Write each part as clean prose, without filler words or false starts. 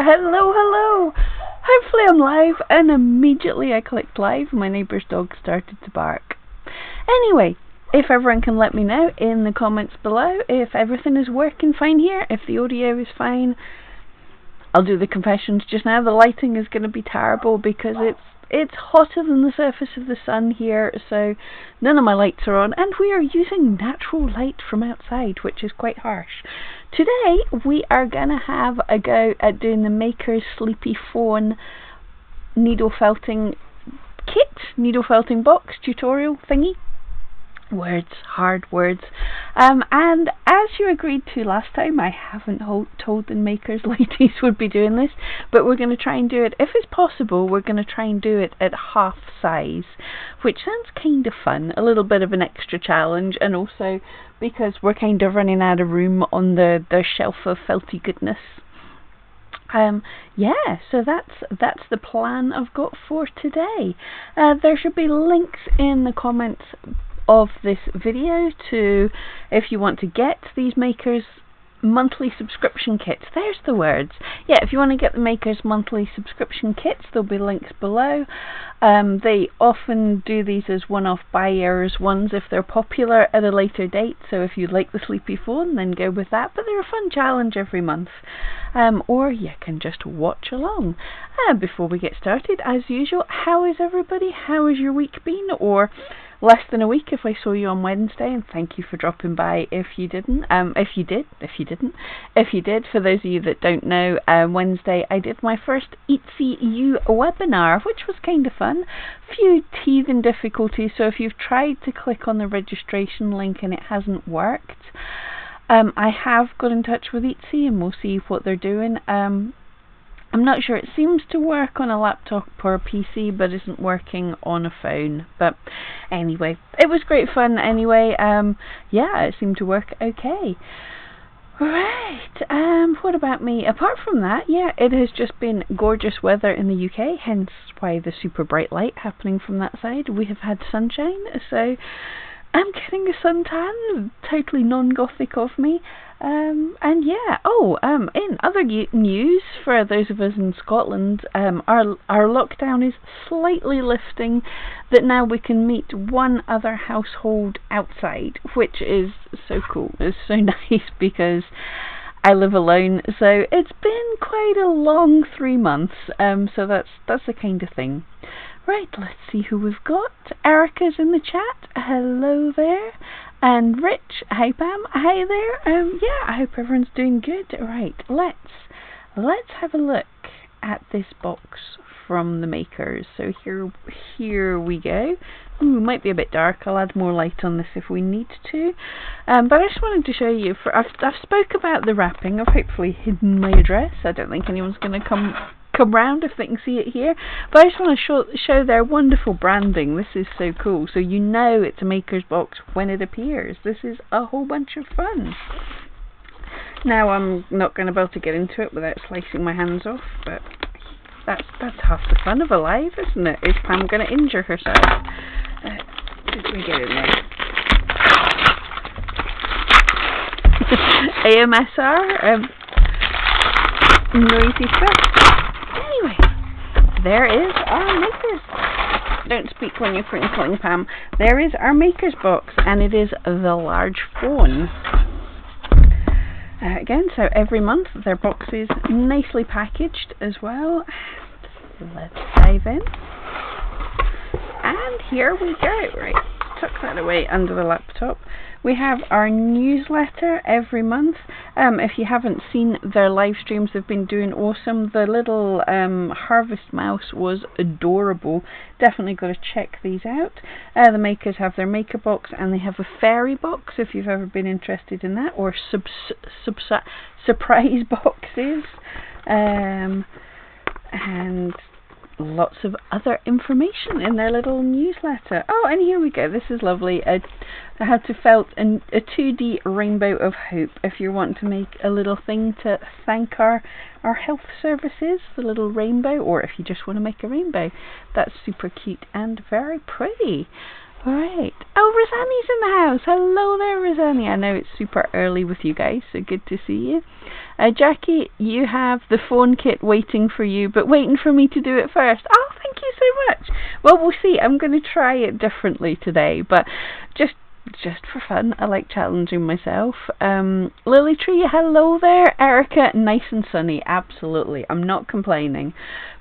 Hello, hello! Hopefully I'm live, and immediately I clicked live, my neighbour's dog started to bark. Anyway, if everyone can let me know in the comments below if everything is working fine here, if the audio is fine. I'll do the confessions just now. The lighting is going to be terrible because it's hotter than the surface of the sun here, so none of my lights are on, and we are using natural light from outside, which is quite harsh. Today we are going to have a go at doing the Maker's Sleepy Faun needle felting box tutorial thingy. Words, hard words. And as you agreed to last time, I haven't told the makers ladies would be doing this, but we're going to try and do it, if it's possible, we're going to try and do it at half size, which sounds kind of fun, a little bit of an extra challenge, and also because we're kind of running out of room on the shelf of felty goodness. Yeah, so that's the plan I've got for today. There should be links in the comments of this video to if you want to get these Makers monthly subscription kits. There's the words. Yeah, if you want to get the Makers monthly subscription kits, there'll be links below. They often do these as one-off buyers ones if they're popular at a later date, so if you like the Sleepy Faun, then go with that, but they're a fun challenge every month. Or you can just watch along. Before we get started, as usual, how is everybody? How has your week been? Or less than a week if I saw you on Wednesday, and thank you for dropping by if you didn't. If you did, for those of you that don't know, Wednesday I did my first Etsy U webinar, which was kind of fun. Few teething difficulties, so if you've tried to click on the registration link and it hasn't worked, I have got in touch with Etsy and we'll see what they're doing. I'm not sure. It seems to work on a laptop or a PC, but isn't working on a phone. But anyway, it was great fun anyway. Yeah, it seemed to work okay. Right, what about me? Apart from that, yeah, it has just been gorgeous weather in the UK, hence why the super bright light happening from that side. We have had sunshine, so I'm getting a suntan, totally non-gothic of me. And yeah, in other news, for those of us in Scotland, our lockdown is slightly lifting, that now we can meet one other household outside, which is so cool. It's so nice because I live alone, so it's been quite a long 3 months, so that's the kind of thing. Right, let's see who we've got. Erica's in the chat. Hello there. And Rich, hi Pam, hi there. Yeah, I hope everyone's doing good. Right, let's have a look at this box from the Makers. So here we go. Ooh, might be a bit dark. I'll add more light on this if we need to. But I just wanted to show you. I've spoke about the wrapping. I've hopefully hidden my address. I don't think anyone's going to come round if they can see it here, but I just want to show their wonderful branding. This is so cool, so you know it's a Maker's box when it appears. This is a whole bunch of fun. Now I'm not going to be able to get into it without slicing my hands off, but that's half the fun of a live, isn't it? Is Pam going to injure herself? Did we get in there? AMSR, noisy stuff. Anyway, there is our Makers. Don't speak when you're crinkling, Pam. There is our Makers box, and it is the large fawn. Again, so every month their box is nicely packaged as well. Let's dive in. And here we go. Right, tuck that away under the laptop. We have our newsletter every month. If you haven't seen their live streams, they've been doing awesome. The little harvest mouse was adorable. Definitely got to check these out. The Makers have their maker box, and they have a fairy box if you've ever been interested in that, or surprise boxes. And lots of other information in their little newsletter. Oh, and here we go. This is lovely. How to felt a 2D rainbow of hope. If you want to make a little thing to thank our health services, the little rainbow, or if you just want to make a rainbow, that's super cute and very pretty. Alright. Oh, Rosanne's in the house. Hello there, Rosanne. I know it's super early with you guys, so good to see you. Jackie, you have the phone kit waiting for you, but waiting for me to do it first. Oh, thank you so much. Well, we'll see. I'm going to try it differently today, but just for fun. I like challenging myself. Lily Tree, hello there. Erica, nice and sunny. Absolutely. I'm not complaining,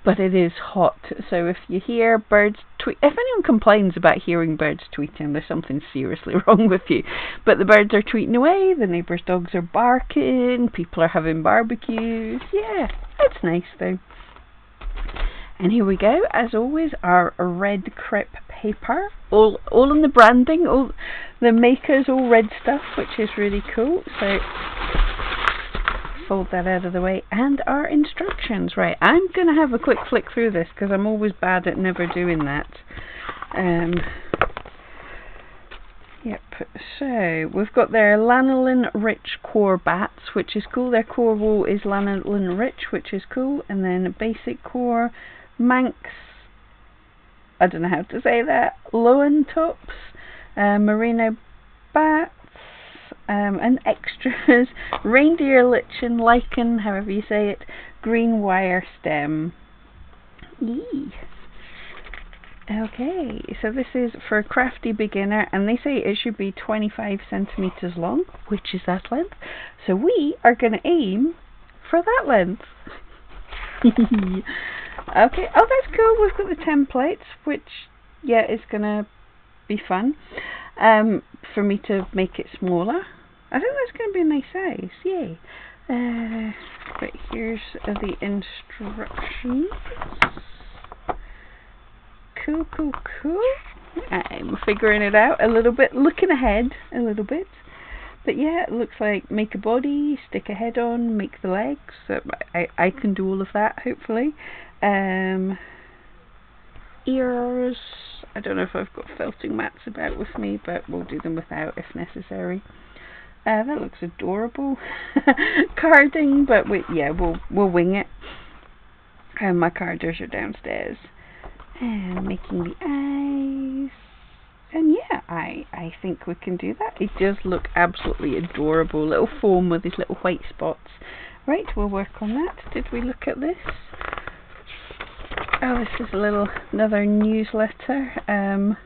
but it is hot. So if you hear birds tweet, if anyone complains about hearing birds tweeting, there's something seriously wrong with you. But the birds are tweeting away, the neighbours' dogs are barking, people are having barbecues. Yeah, it's nice though. And here we go, as always, our red crepe paper, all in the branding, all the makers, all red stuff, which is really cool. So fold that out of the way, and our instructions. Right, I'm going to have a quick flick through this because I'm always bad at never doing that. Yep, so we've got their lanolin rich core bats, which is cool. Their core wool is lanolin rich, which is cool. And then basic core Manx, I don't know how to say that, Lowen tops, merino bats, and extras, reindeer lichen, lichen, however you say it, green wire stem. Yee. Okay, so this is for a crafty beginner, and they say it should be 25 centimeters long, which is that length. So we are going to aim for that length. Okay, oh, that's cool. We've got the templates, which, yeah, is going to be fun for me to make it smaller. I think that's going to be a nice size. Yay. Right, here's the instructions. Cool, cool, cool. I'm figuring it out a little bit, looking ahead a little bit. But yeah, it looks like make a body, stick a head on, make the legs. So I can do all of that, hopefully. Ears. I don't know if I've got felting mats about with me, but we'll do them without if necessary. That looks adorable. Carding, but we'll wing it. My carders are downstairs. And making the eyes. And yeah, I think we can do that. It does look absolutely adorable. Little fawn with his little white spots. Right, we'll work on that. Did we look at this? Oh, this is another newsletter.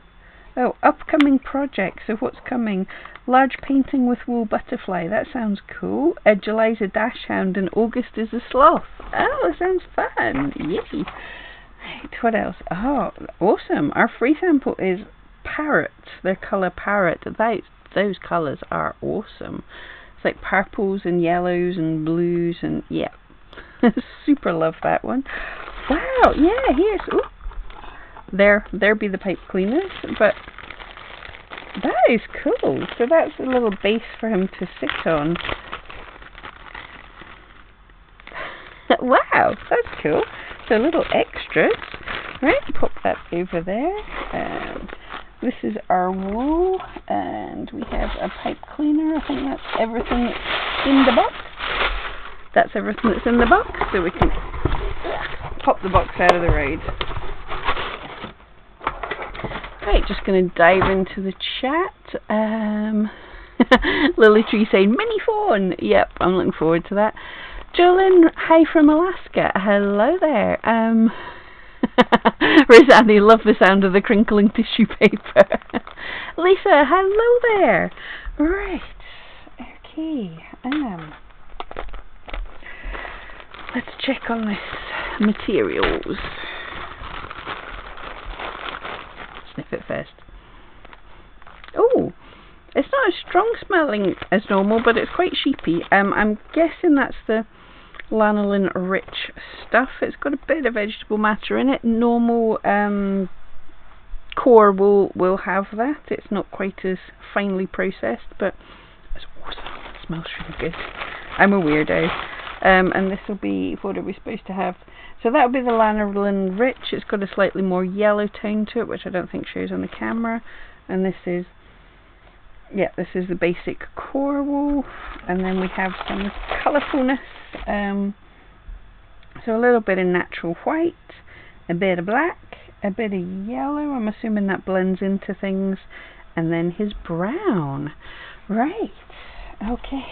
Oh, upcoming projects. So what's coming? Large painting with wool butterfly. That sounds cool. July's a dachshund and August is a sloth. Oh, that sounds fun. Yay. Right, what else? Oh, awesome. Our free sample is parrot. Their colour parrot. Those colours are awesome. It's like purples and yellows and blues and yeah. Super love that one. Wow, yeah, here's there be the pipe cleaners, but that is cool. So that's a little base for him to sit on. Wow, that's cool. So little extras. Right, pop that over there. This is our wool, and we have a pipe cleaner. I think that's everything that's in the box. That's everything that's in the box, so we can pop the box out of the road. Right, just going to dive into the chat. Lily Tree saying, mini fawn. Yep, I'm looking forward to that. Jolyn, hi from Alaska. Hello there. Rosanne, love the sound of the crinkling tissue paper. Lisa, hello there. Right, okay. Let's check on this materials. Sniff it first. Oh, it's not as strong smelling as normal, but it's quite sheepy. I'm guessing that's the lanolin rich stuff. It's got a bit of vegetable matter in it. Normal core will have that. It's not quite as finely processed, but it's awesome. It smells really good. I'm a weirdo. And this will be, what are we supposed to have? So that will be the lanolin rich. It's got a slightly more yellow tone to it, which I don't think shows on the camera. And this is, yeah, this is the basic core wool. And then we have some colourfulness. So a little bit of natural white, a bit of black, a bit of yellow. I'm assuming that blends into things. And then his brown. Right. Okay.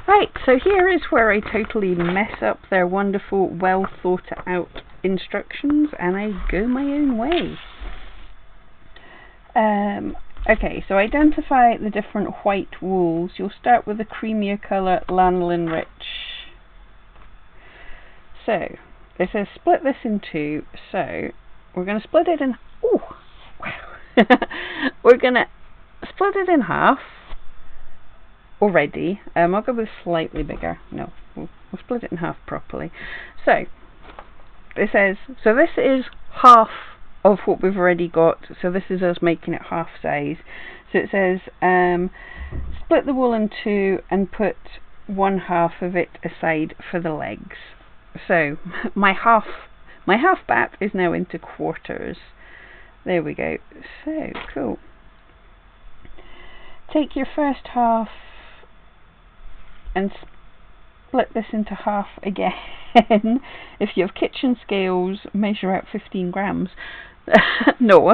Right, so here is where I totally mess up their wonderful, well thought out instructions and I go my own way. Okay, so identify the different white wools. You'll start with the creamier colour, lanolin rich. So, it says split this in two, so we're going to split it in... Oh, wow. We're going to split it in half. Already. I'll go with slightly bigger. No, we'll split it in half properly. So, it says, so this is half of what we've already got. So this is us making it half size. So it says, split the wool in two and put one half of it aside for the legs. So, my half bat is now into quarters. There we go. So, cool. Take your first half and split this into half again. If you have kitchen scales, measure out 15 grams. No,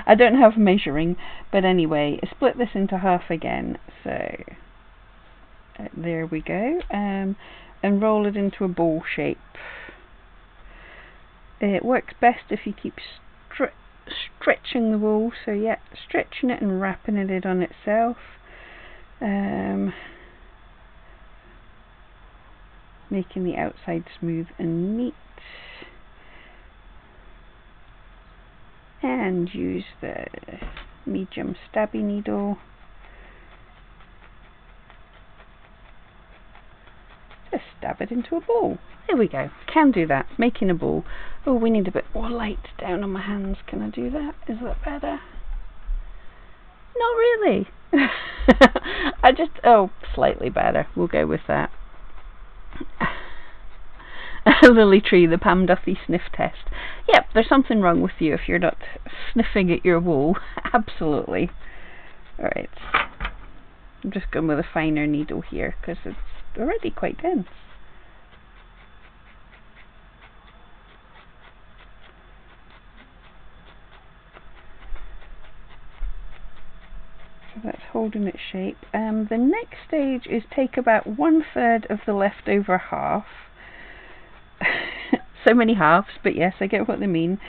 I don't have measuring, but anyway, split this into half again. So there we go, and roll it into a ball shape. It works best if you keep stretching the wool. So yeah, stretching it and wrapping it on itself. Making the outside smooth and neat, and use the medium stabby needle to stab it into a ball. There we go, can do that, making a ball. Oh, we need a bit more light down on my hands. Can I do that? Is that better? Not really. Slightly better, we'll go with that. Lily Tree, the Pam Duthie sniff test. Yep, there's something wrong with you if you're not sniffing at your wool. Absolutely. Alright. I'm just going with a finer needle here because it's already quite dense. So that's holding its shape. The next stage is take about 1/3 of the leftover half. So many halves, but yes, I get what they mean.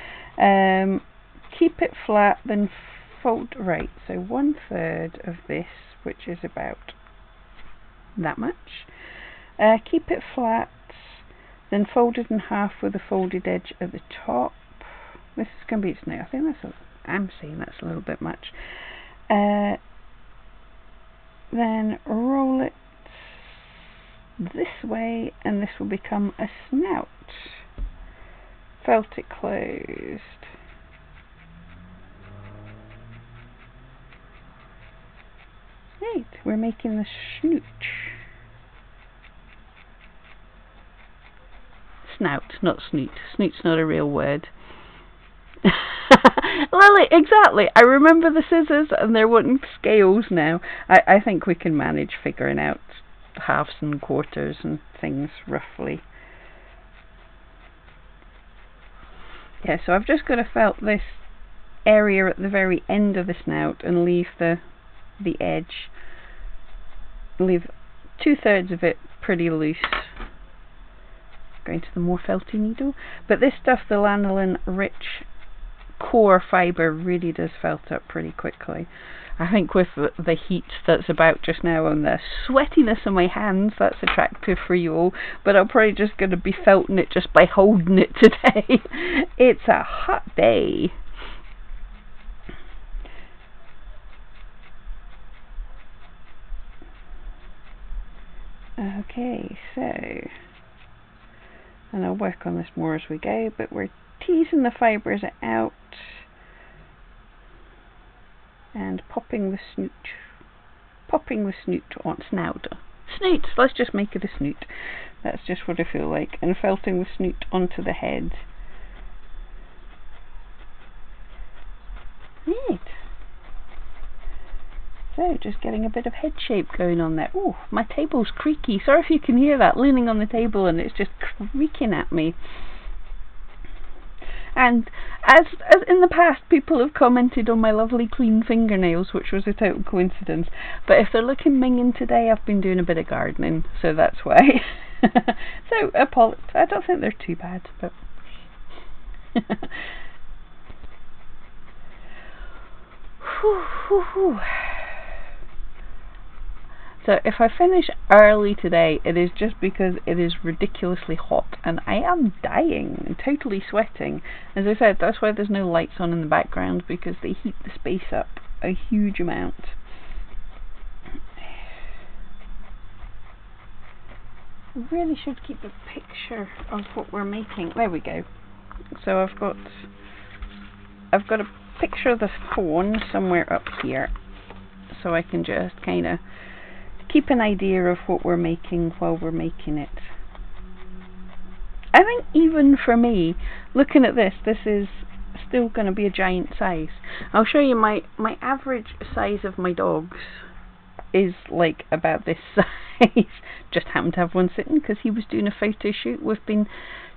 Keep it flat, then fold. Right, so 1/3 of this, which is about that much. Keep it flat, then fold it in half with a folded edge at the top. This is going to be its now. I think I'm saying that's a little bit much. Then roll it this way, and this will become a snout. Felt it closed. Right, we're making the snoot. Snout, not snoot. Snoot's not a real word. Lily, exactly. I remember the scissors and they're wanting scales now. I think we can manage figuring out halves and quarters and things roughly. Yeah, so I've just got to felt this area at the very end of the snout and leave the edge. Leave 2/3 of it pretty loose. Going to the more felty needle. But this stuff, the lanolin rich core fibre, really does felt up pretty quickly. I think with the heat that's about just now and the sweatiness on my hands, that's attractive for you all, but I'm probably just going to be felting it just by holding it today. It's a hot day. Okay, so, and I'll work on this more as we go, but we're teasing the fibres out and popping the snoot on snout. Snoot! Let's just make it a snoot. That's just what I feel like. And felting the snoot onto the head. Neat. So, just getting a bit of head shape going on there. Oh, my table's creaky. Sorry if you can hear that, leaning on the table and it's just creaking at me. And as in the past, people have commented on my lovely clean fingernails, which was a total coincidence. But if they're looking minging today, I've been doing a bit of gardening, so that's why. So I don't think they're too bad, but. So if I finish early today, it is just because it is ridiculously hot and I am dying and totally sweating. As I said, that's why there's no lights on in the background, because they heat the space up a huge amount. I really should keep a picture of what we're making. There we go. So I've got a picture of the fawn somewhere up here, so I can just kind of keep an idea of what we're making while we're making it. I think even for me, looking at this is still going to be a giant size. I'll show you my average size of my dogs is like about this size. Just happened to have one sitting because he was doing a photo shoot. We've been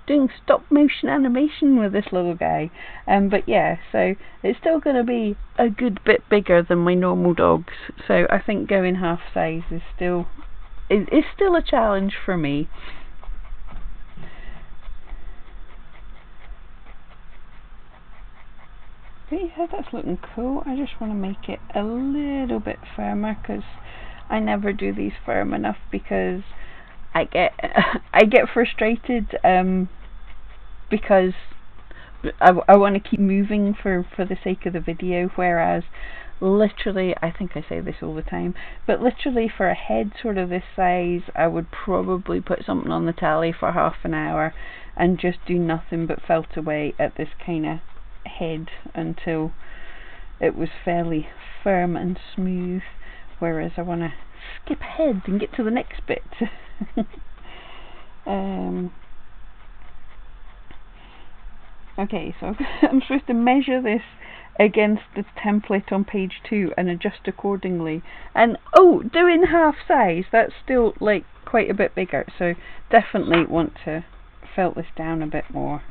doing stop motion animation with this little guy, but yeah, so it's still going to be a good bit bigger than my normal dogs, so I think going half size is still a challenge for me. But yeah, that's looking cool. I just want to make it a little bit firmer because I never do these firm enough, because I get frustrated because I want to keep moving for the sake of the video, whereas literally, I think I say this all the time, but literally for a head sort of this size, I would probably put something on the tally for half an hour and just do nothing but felt away at this kind of head until it was fairly firm and smooth, whereas I want to skip ahead and get to the next bit. Okay, so I'm supposed to measure this against the template on page 2 and adjust accordingly. And doing half size, that's still like quite a bit bigger, so definitely want to felt this down a bit more.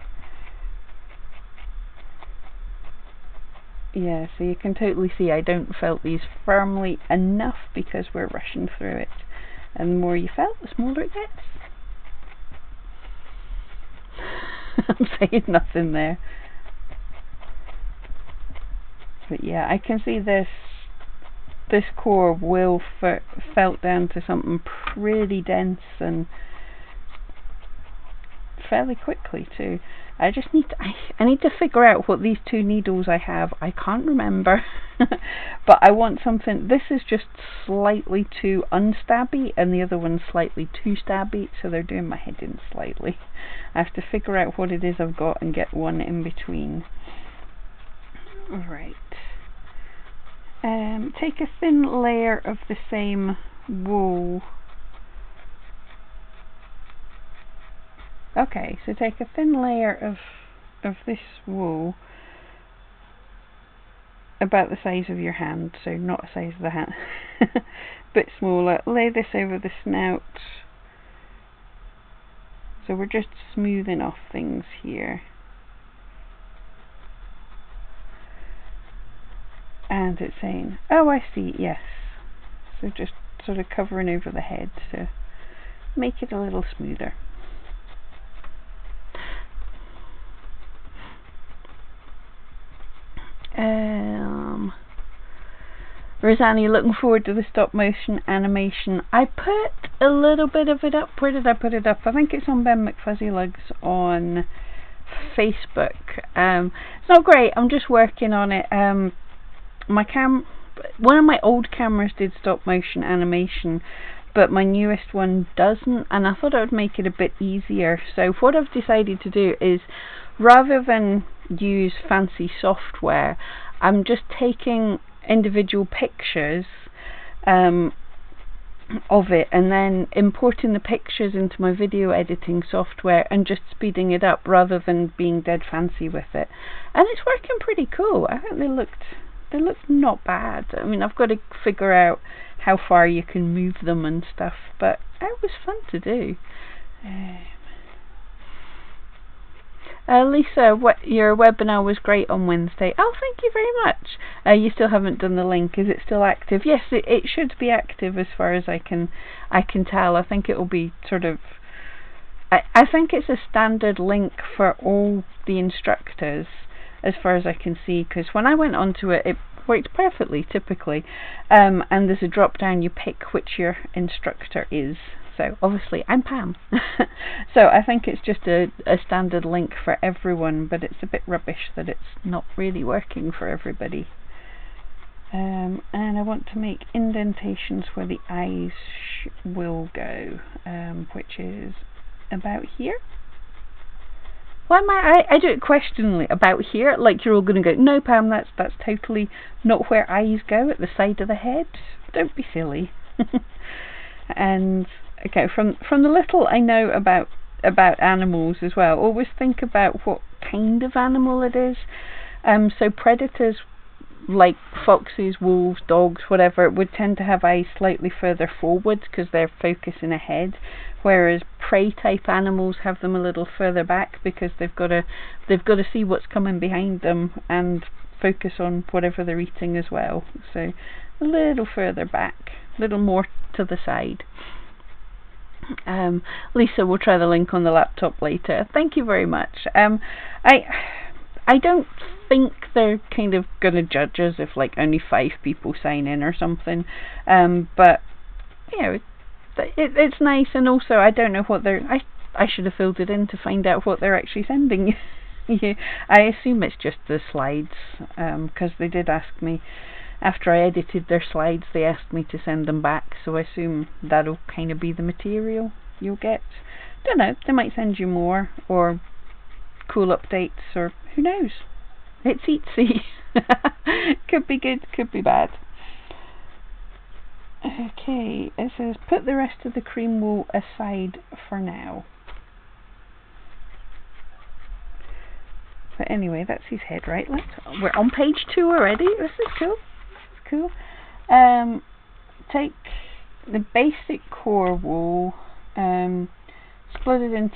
Yeah, so you can totally see I don't felt these firmly enough because we're rushing through it. And the more you felt, the smaller it gets. I'm saying nothing there. But yeah, I can see this core will felt down to something pretty dense and fairly quickly too. I just need to, I need to figure out what these two needles I have. I can't remember. But I want something. This is just slightly too unstabby and the other one's slightly too stabby, so they're doing my head in slightly. I have to figure out what it is I've got and get one in between. Alright. Take a thin layer of the same wool. Okay, so take a thin layer of this wool, about the size of your hand, so not the size of the hand, a bit smaller. Lay this over the snout. So we're just smoothing off things here. And it's saying, oh, I see, yes. So just sort of covering over the head to make it a little smoother. Rosanna, you looking forward to the stop motion animation? I put a little bit of it up. Where did I put it up? I think it's on Ben McFuzzyLugs on Facebook. It's not great. I'm just working on it. One of my old cameras did stop motion animation, but my newest one doesn't, and I thought I would make it a bit easier. So what I've decided to do is, rather than use fancy software, I'm just taking individual pictures of it and then importing the pictures into my video editing software and just speeding it up rather than being dead fancy with it. And it's working pretty cool. I think they looked not bad. I mean, I've got to figure out how far you can move them and stuff, but it was fun to do. Lisa, your webinar was great on Wednesday. Oh, thank you very much. You still haven't done the link. Is it still active? Yes, it should be active as far as I can tell. I think it will be sort of. I think it's a standard link for all the instructors, as far as I can see. Because when I went onto it, it worked perfectly, typically. And there's a drop down. You pick which your instructor is. So obviously I'm Pam. So I think it's just a standard link for everyone, but it's a bit rubbish that it's not really working for everybody. And I want to make indentations where the eyes will go, which is about here. Why am I do it questioningly, about here, like you're all going to go, no Pam, that's totally not where eyes go, at the side of the head. Don't be silly. And okay, from the little I know about animals as well, always think about what kind of animal it is. So predators like foxes, wolves, dogs, whatever, would tend to have eyes slightly further forward because they're focusing ahead, whereas prey type animals have them a little further back because they've got to see what's coming behind them and focus on whatever they're eating as well. So a little further back, a little more to the side. Lisa will try the link on the laptop later. Thank you very much. I don't think they're kind of going to judge us if like only 5 people sign in or something. But you know, it's nice, and also I don't know what they're. I should have filled it in to find out what they're actually sending you. I assume it's just the slides, because they did ask me. After I edited their slides, they asked me to send them back, so I assume that'll kind of be the material you'll get. Don't know, they might send you more, or cool updates, or who knows. It's Etsy. Could be good, could be bad. Okay, it says put the rest of the cream wool aside for now. But anyway, that's his head, right? We're on page 2 already. This is cool. Cool. Take the basic core wool, split it in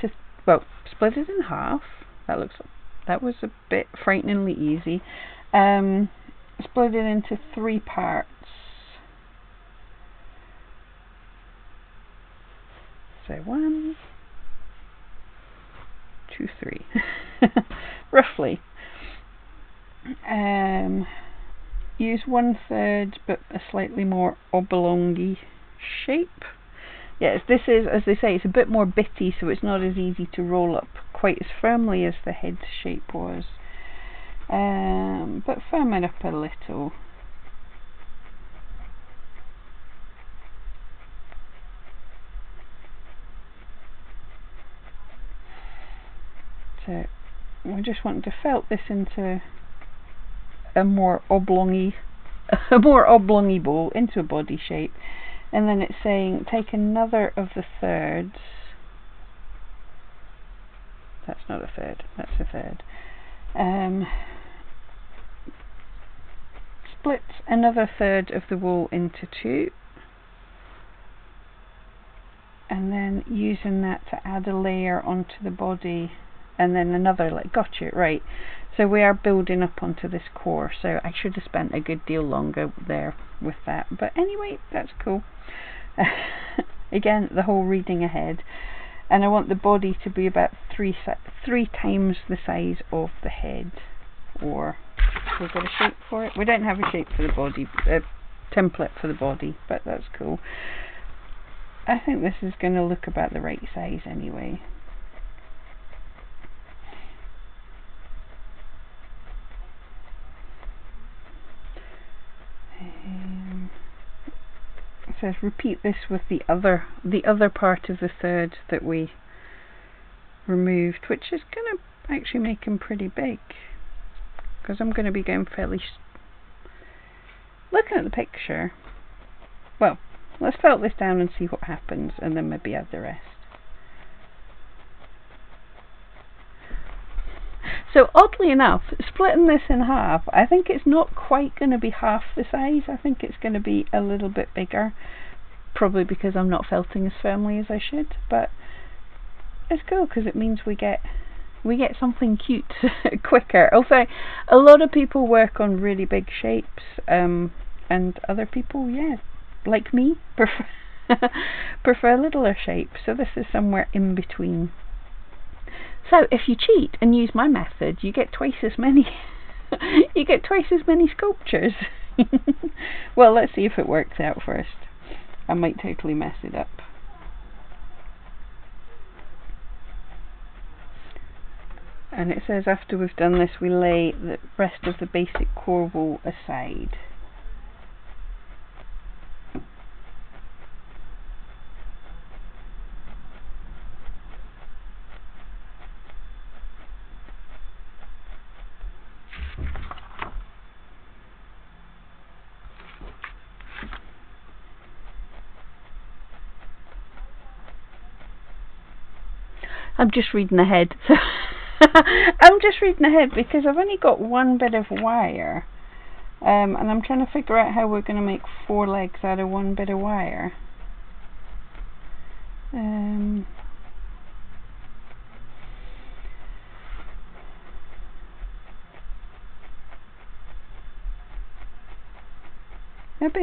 half. That was a bit frighteningly easy. Split it into 3 parts. So 1, 2, 3, roughly. Use 1/3, but a slightly more oblongy shape. Yes, this is, as they say, it's a bit more bitty, so it's not as easy to roll up quite as firmly as the head shape was. But firm it up a little. So we just want to felt this into a more oblongy bowl, into a body shape, and then it's saying take another of the thirds. That's not a third, that's a third. Split another third of the wool into 2, and then using that to add a layer onto the body, and then another, like, gotcha, right. So we are building up onto this core, so I should have spent a good deal longer there with that. But anyway, that's cool. Again, the whole reading ahead. And I want the body to be about 3 times the size of the head. Or, we've got a shape for it. We don't have a shape for the body, a template for the body, but that's cool. I think this is going to look about the right size anyway. It says repeat this with the other part of the third that we removed, which is going to actually make them pretty big, because I'm going to be going fairly looking at the picture. Well, let's felt this down and see what happens, and then maybe add the rest. So oddly enough, splitting this in half, I think it's not quite going to be half the size. I think it's going to be a little bit bigger, probably because I'm not felting as firmly as I should. But it's cool because it means we get we get something cute quicker. Also, a lot of people work on really big shapes, and other people, yeah, like me, prefer littler shapes. So this is somewhere in between. So if you cheat and use my method, you get twice as many. You get twice as many sculptures. Well, let's see if it works out first. I might totally mess it up. And it says after we've done this, we lay the rest of the basic core wool aside. I'm just reading ahead. I'm just reading ahead because I've only got one bit of wire, and I'm trying to figure out how we're going to make 4 legs out of one bit of wire. Maybe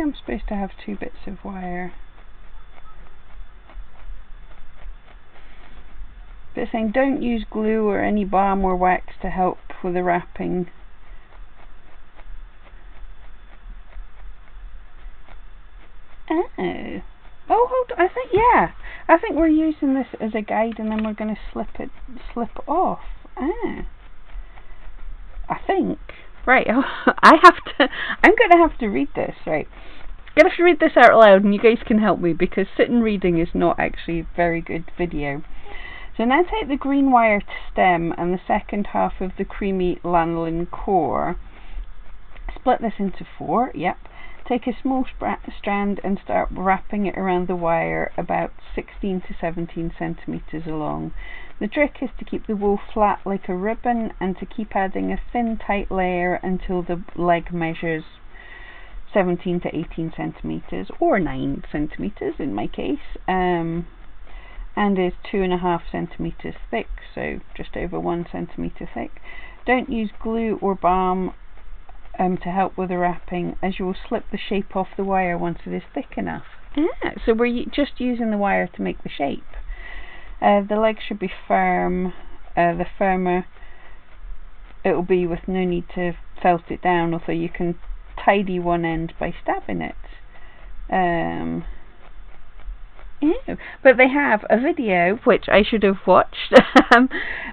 I'm supposed to have 2 bits of wire. But it's saying don't use glue or any balm or wax to help with the wrapping. Oh, hold on. I think we're using this as a guide, and then we're going to slip off. I think. Right. I'm going to have to read this. Right. I'm going to have to read this out loud, and you guys can help me because sitting reading is not actually very good video. So now take the green wire to stem and the second half of the creamy lanolin core. Split this into 4, yep. Take a small strand and start wrapping it around the wire about 16 to 17 centimeters along. The trick is to keep the wool flat like a ribbon and to keep adding a thin tight layer until the leg measures 17 to 18 centimeters, or 9 centimeters in my case. And is 2.5 centimeters thick, so just over 1 centimeter thick. Don't use glue or balm to help with the wrapping, as you will slip the shape off the wire once it is thick enough. So we're just using the wire to make the shape. The legs should be firm. The firmer it will be with no need to felt it down, although you can tidy one end by stabbing it. But they have a video, which I should have watched,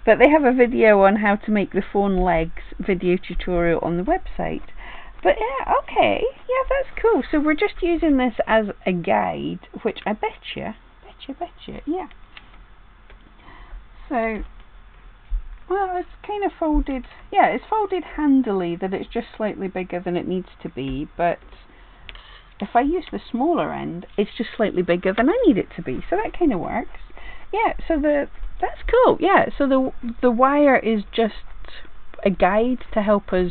but they have a video on how to make the fawn legs video tutorial on the website. But yeah, okay, yeah, that's cool. So we're just using this as a guide, which I betcha, yeah. So, well, it's kind of folded, yeah, it's folded handily that it's just slightly bigger than it needs to be, but if I use the smaller end, it's just slightly bigger than I need it to be, so that kind of works. Yeah, so that's cool. Yeah, so the wire is just a guide to help us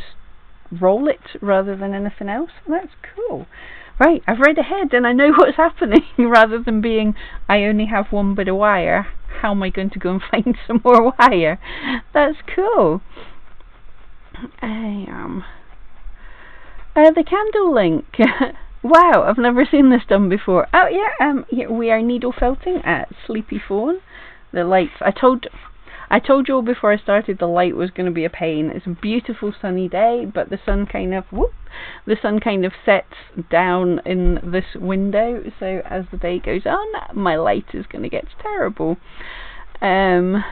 roll it rather than anything else. That's cool. Right, I've read ahead and I know what's happening rather than being, I only have one bit of wire. How am I going to go and find some more wire? That's cool. The candle link. Wow, I've never seen this done before. Oh yeah, here we are needle felting at Sleepy Faun. The lights, I told you all before I started the light was going to be a pain. It's a beautiful sunny day, but the sun kind of sets down in this window, so as the day goes on, my light is going to get terrible. Lena,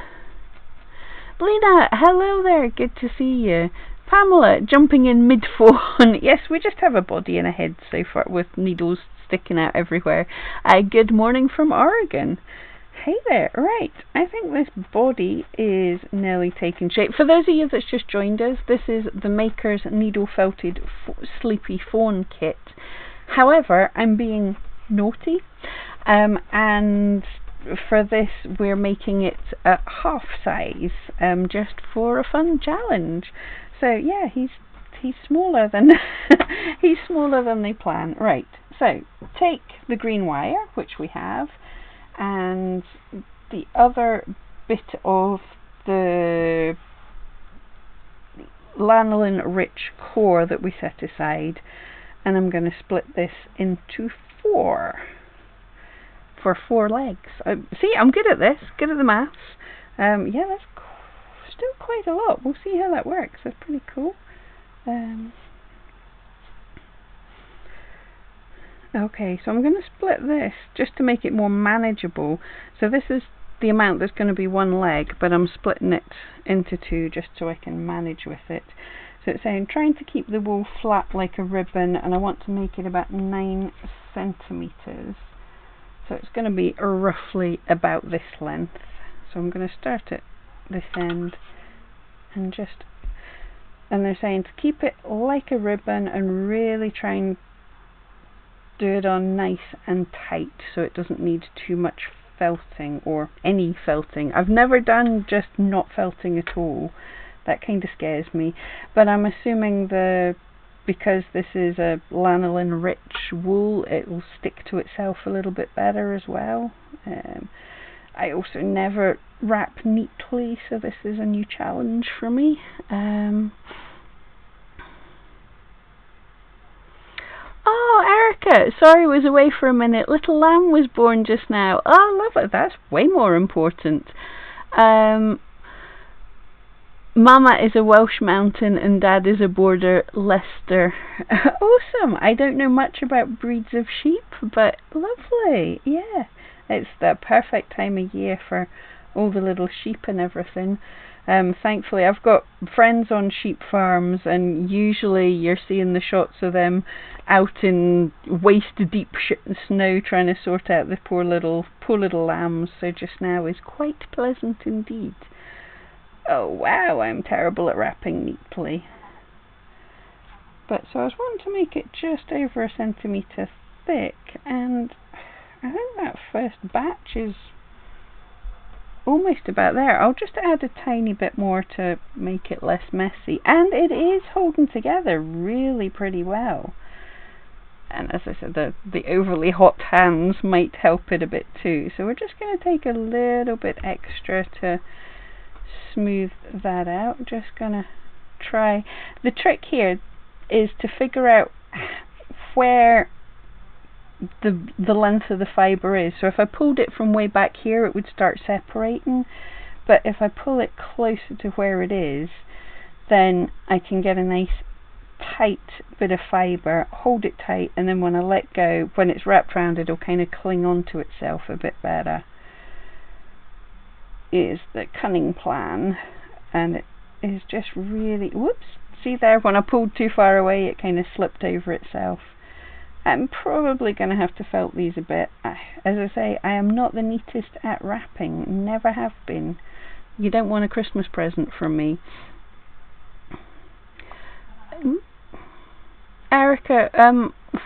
hello there, good to see you. Pamela, jumping in mid-fawn. Yes, we just have a body and a head so far with needles sticking out everywhere. Good morning from Oregon. Hey there, right, I think this body is nearly taken shape. For those of you that's just joined us, this is the Maker's Needle Felted Sleepy Faun kit. However, I'm being naughty, and for this we're making it at half size, just for a fun challenge. So yeah, he's smaller than he's smaller than they plan. Right. So take the green wire, which we have, and the other bit of the lanolin rich core that we set aside, and I'm going to split this into 4 for 4 legs. See, I'm good at this, good at the maths. Yeah, that's still quite a lot. We'll see how that works. That's pretty cool. Okay, so I'm going to split this just to make it more manageable. So this is the amount that's going to be 1 leg, but I'm splitting it into 2 just so I can manage with it. So it's saying trying to keep the wool flat like a ribbon, and I want to make it about 9 centimeters. So it's going to be roughly about this length. So I'm going to start at this end and they're saying to keep it like a ribbon and really try and do it on nice and tight so it doesn't need too much felting or any felting. I've never done just not felting at all. That kind of scares me, but I'm assuming because this is a lanolin rich wool, it will stick to itself a little bit better as well. I also never wrap neatly, so this is a new challenge for me. Oh, Erica, sorry I was away for a minute. Little lamb was born just now. Oh, love it. That's way more important. Mama is a Welsh mountain and Dad is a border Leicester. Awesome. I don't know much about breeds of sheep, but lovely. Yeah, it's the perfect time of year for all the little sheep and everything. Thankfully I've got friends on sheep farms, and usually you're seeing the shots of them out in waist deep snow trying to sort out the poor little lambs. So just now is quite pleasant indeed. Oh wow, I'm terrible at wrapping neatly. But so I was wanting to make it just over 1 centimetre thick, and I think that first batch is almost about there. I'll just add a tiny bit more to make it less messy, and it is holding together really pretty well. And as I said, the overly hot hands might help it a bit too, so we're just going to take a little bit extra to smooth that out. Just gonna try. The trick here is to figure out where the length of the fibre is. So if I pulled it from way back here, it would start separating, but if I pull it closer to where it is, then I can get a nice tight bit of fibre, hold it tight, and then when I let go, when it's wrapped around, it'll kind of cling onto itself a bit better. Is the cunning plan, and it is just really, whoops, see there, when I pulled too far away it kind of slipped over itself. I'm probably going to have to felt these a bit. As I say, I am not the neatest at wrapping, never have been. You don't want a Christmas present from me. Erica,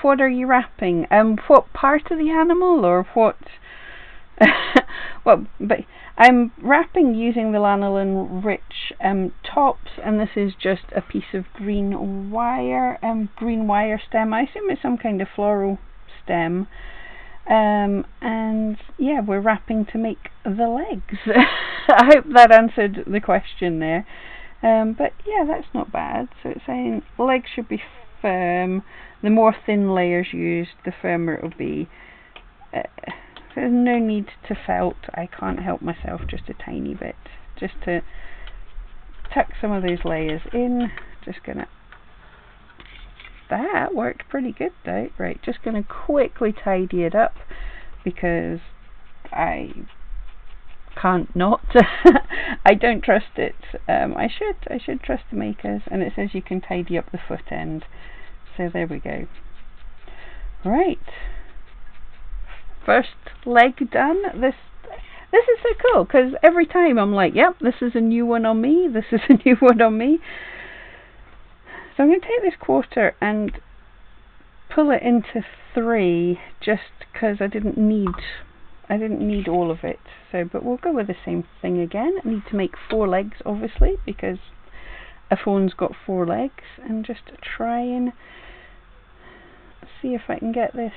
what are you wrapping? What part of the animal, or what? Well, but I'm wrapping using the lanolin rich tops, and this is just a piece of green wire stem. I assume it's some kind of floral stem. And yeah, we're wrapping to make the legs. I hope that answered the question there. But yeah, that's not bad. So it's saying legs should be firm. The more thin layers used, the firmer it'll be. There's no need to felt. I can't help myself, just a tiny bit, just to tuck some of those layers in. Just gonna, that worked pretty good though. Right, just gonna quickly tidy it up because I can't not. I don't trust it. I should trust the makers, and it says you can tidy up the foot end. So there we go. Right. First leg done. This is so cool because every time I'm like, yep, this is a new one on me, this is a new one on me. So I'm going to take this quarter and pull it into 3 just because I didn't need all of it. So, but we'll go with the same thing again. I need to make 4 legs obviously because a fawn's got 4 legs, and just try and see if I can get this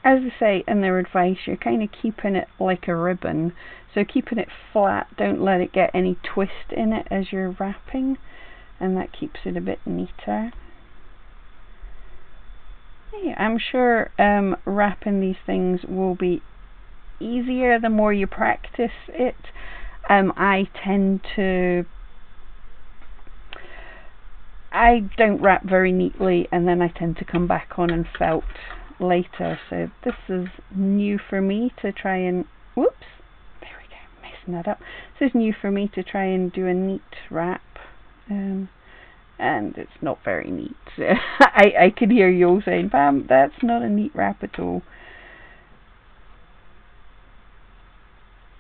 as I say in their advice, you're kind of keeping it like a ribbon, so keeping it flat, don't let it get any twist in it as you're wrapping, and that keeps it a bit neater. Yeah, I'm sure wrapping these things will be easier the more you practice it. I don't wrap very neatly, and then I tend to come back on and felt later, so this is new for me to try and, whoops, there we go, messing that up. This is new for me to try and do a neat wrap, and it's not very neat. I could hear you all saying, Pam, that's not a neat wrap at all.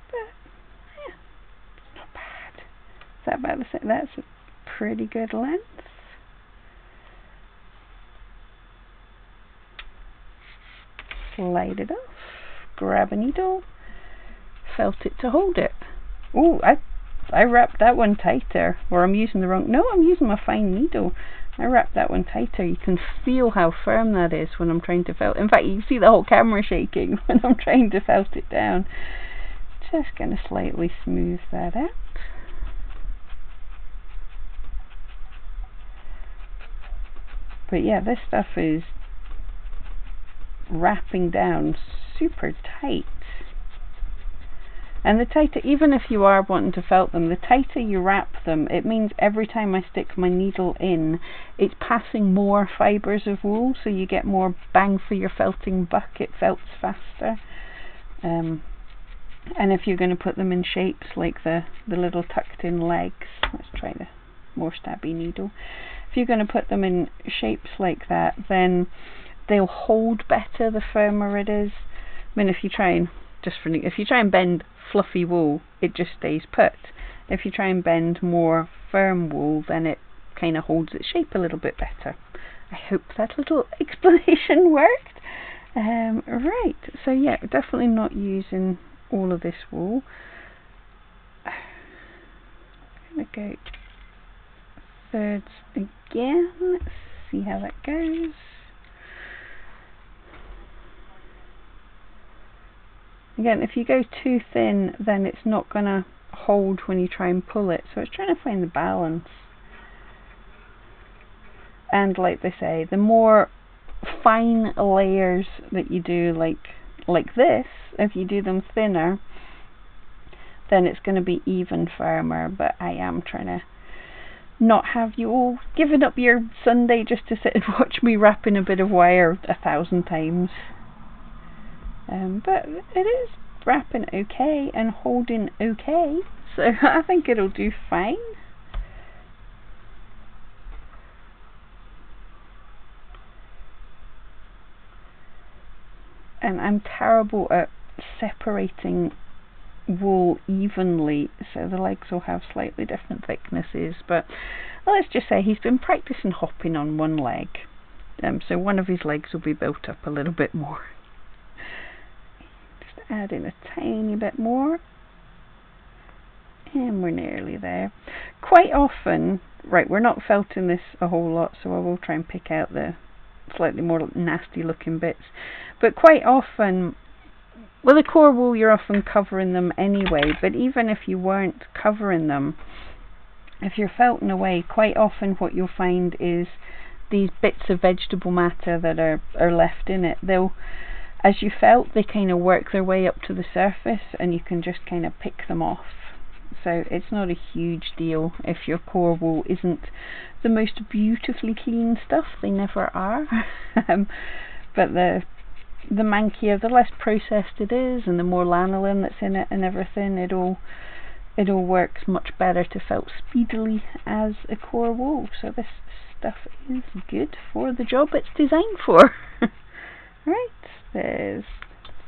But yeah, it's not bad. Is that about the same? That's a pretty good length. Slide it off, grab a needle, felt it to hold it. Oh, I wrapped that one tighter, or I'm using the wrong, no, I'm using my fine needle. I wrapped that one tighter. You can feel how firm that is when I'm trying to felt. In fact, you can see the whole camera shaking when I'm trying to felt it down. Just going to slightly smooth that out. But yeah, this stuff is wrapping down super tight, and the tighter, even if you are wanting to felt them, the tighter you wrap them, it means every time I stick my needle in, it's passing more fibres of wool, so you get more bang for your felting buck. It felts faster. And if you're going to put them in shapes like the little tucked in legs, let's try the more stabby needle. If you're going to put them in shapes like that, then they'll hold better the firmer it is. I mean, if you try and bend fluffy wool, it just stays put. If you try and bend more firm wool, then it kind of holds its shape a little bit better. I hope that little explanation worked. Right, so yeah, definitely not using all of this wool. I'm going to go thirds again. Let's see how that goes. Again, if you go too thin, then it's not going to hold when you try and pull it. So it's trying to find the balance. And like they say, the more fine layers that you do, like this, if you do them thinner, then it's going to be even firmer. But I am trying to not have you all giving up your Sunday just to sit and watch me wrapping a bit of wire 1,000 times. But it is wrapping okay and holding okay, so I think it'll do fine. And I'm terrible at separating wool evenly, so the legs will have slightly different thicknesses, but let's just say he's been practicing hopping on one leg, so one of his legs will be built up a little bit more. Add in a tiny bit more, and we're nearly there. Quite often, right, we're not felting this a whole lot, so I will try and pick out the slightly more nasty looking bits, but quite often with a core wool you're often covering them anyway, but even if you weren't covering them, if you're felting away, quite often what you'll find is these bits of vegetable matter that are left in it, as you felt, they kind of work their way up to the surface and you can just kind of pick them off. So it's not a huge deal if your core wool isn't the most beautifully clean stuff. They never are. But the mankier, the less processed it is, and the more lanolin that's in it and everything, it all works much better to felt speedily as a core wool. So this stuff is good for the job it's designed for. Right, there's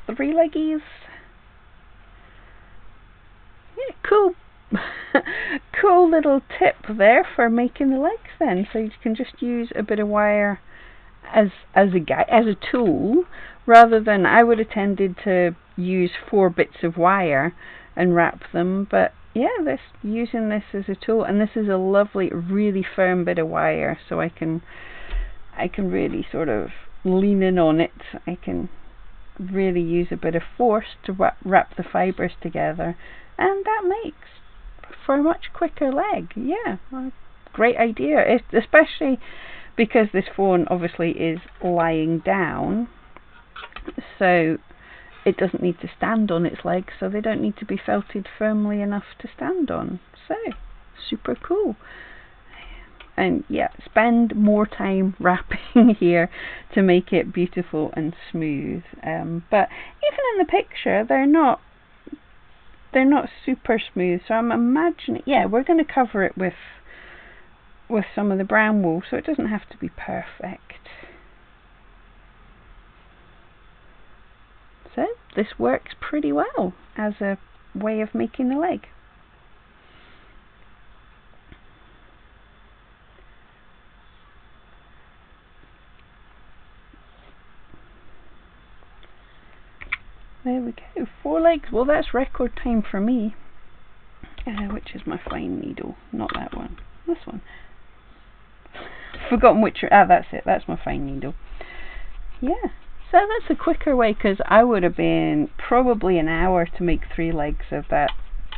3 leggies. Yeah, cool. Cool little tip there for making the legs then. So you can just use a bit of wire as a tool, rather than, I would have tended to use 4 bits of wire and wrap them, but yeah, using this as a tool, and this is a lovely, really firm bit of wire, so I can really sort of lean in on it. I can really use a bit of force to wrap the fibres together, and that makes for a much quicker leg. Yeah, well, great idea, especially because this fawn obviously is lying down, so it doesn't need to stand on its legs, so they don't need to be felted firmly enough to stand on. So, super cool. And yeah, spend more time wrapping here to make it beautiful and smooth. But even in the picture, they're not super smooth. So I'm imagining, yeah, we're going to cover it with some of the brown wool, so it doesn't have to be perfect. So this works pretty well as a way of making the leg. There we go, 4 legs. Well, that's record time for me. Which is my fine needle? Not that one. This one. Forgotten which. That's it. That's my fine needle. Yeah. So that's a quicker way, because I would have been probably an hour to make 3 legs of that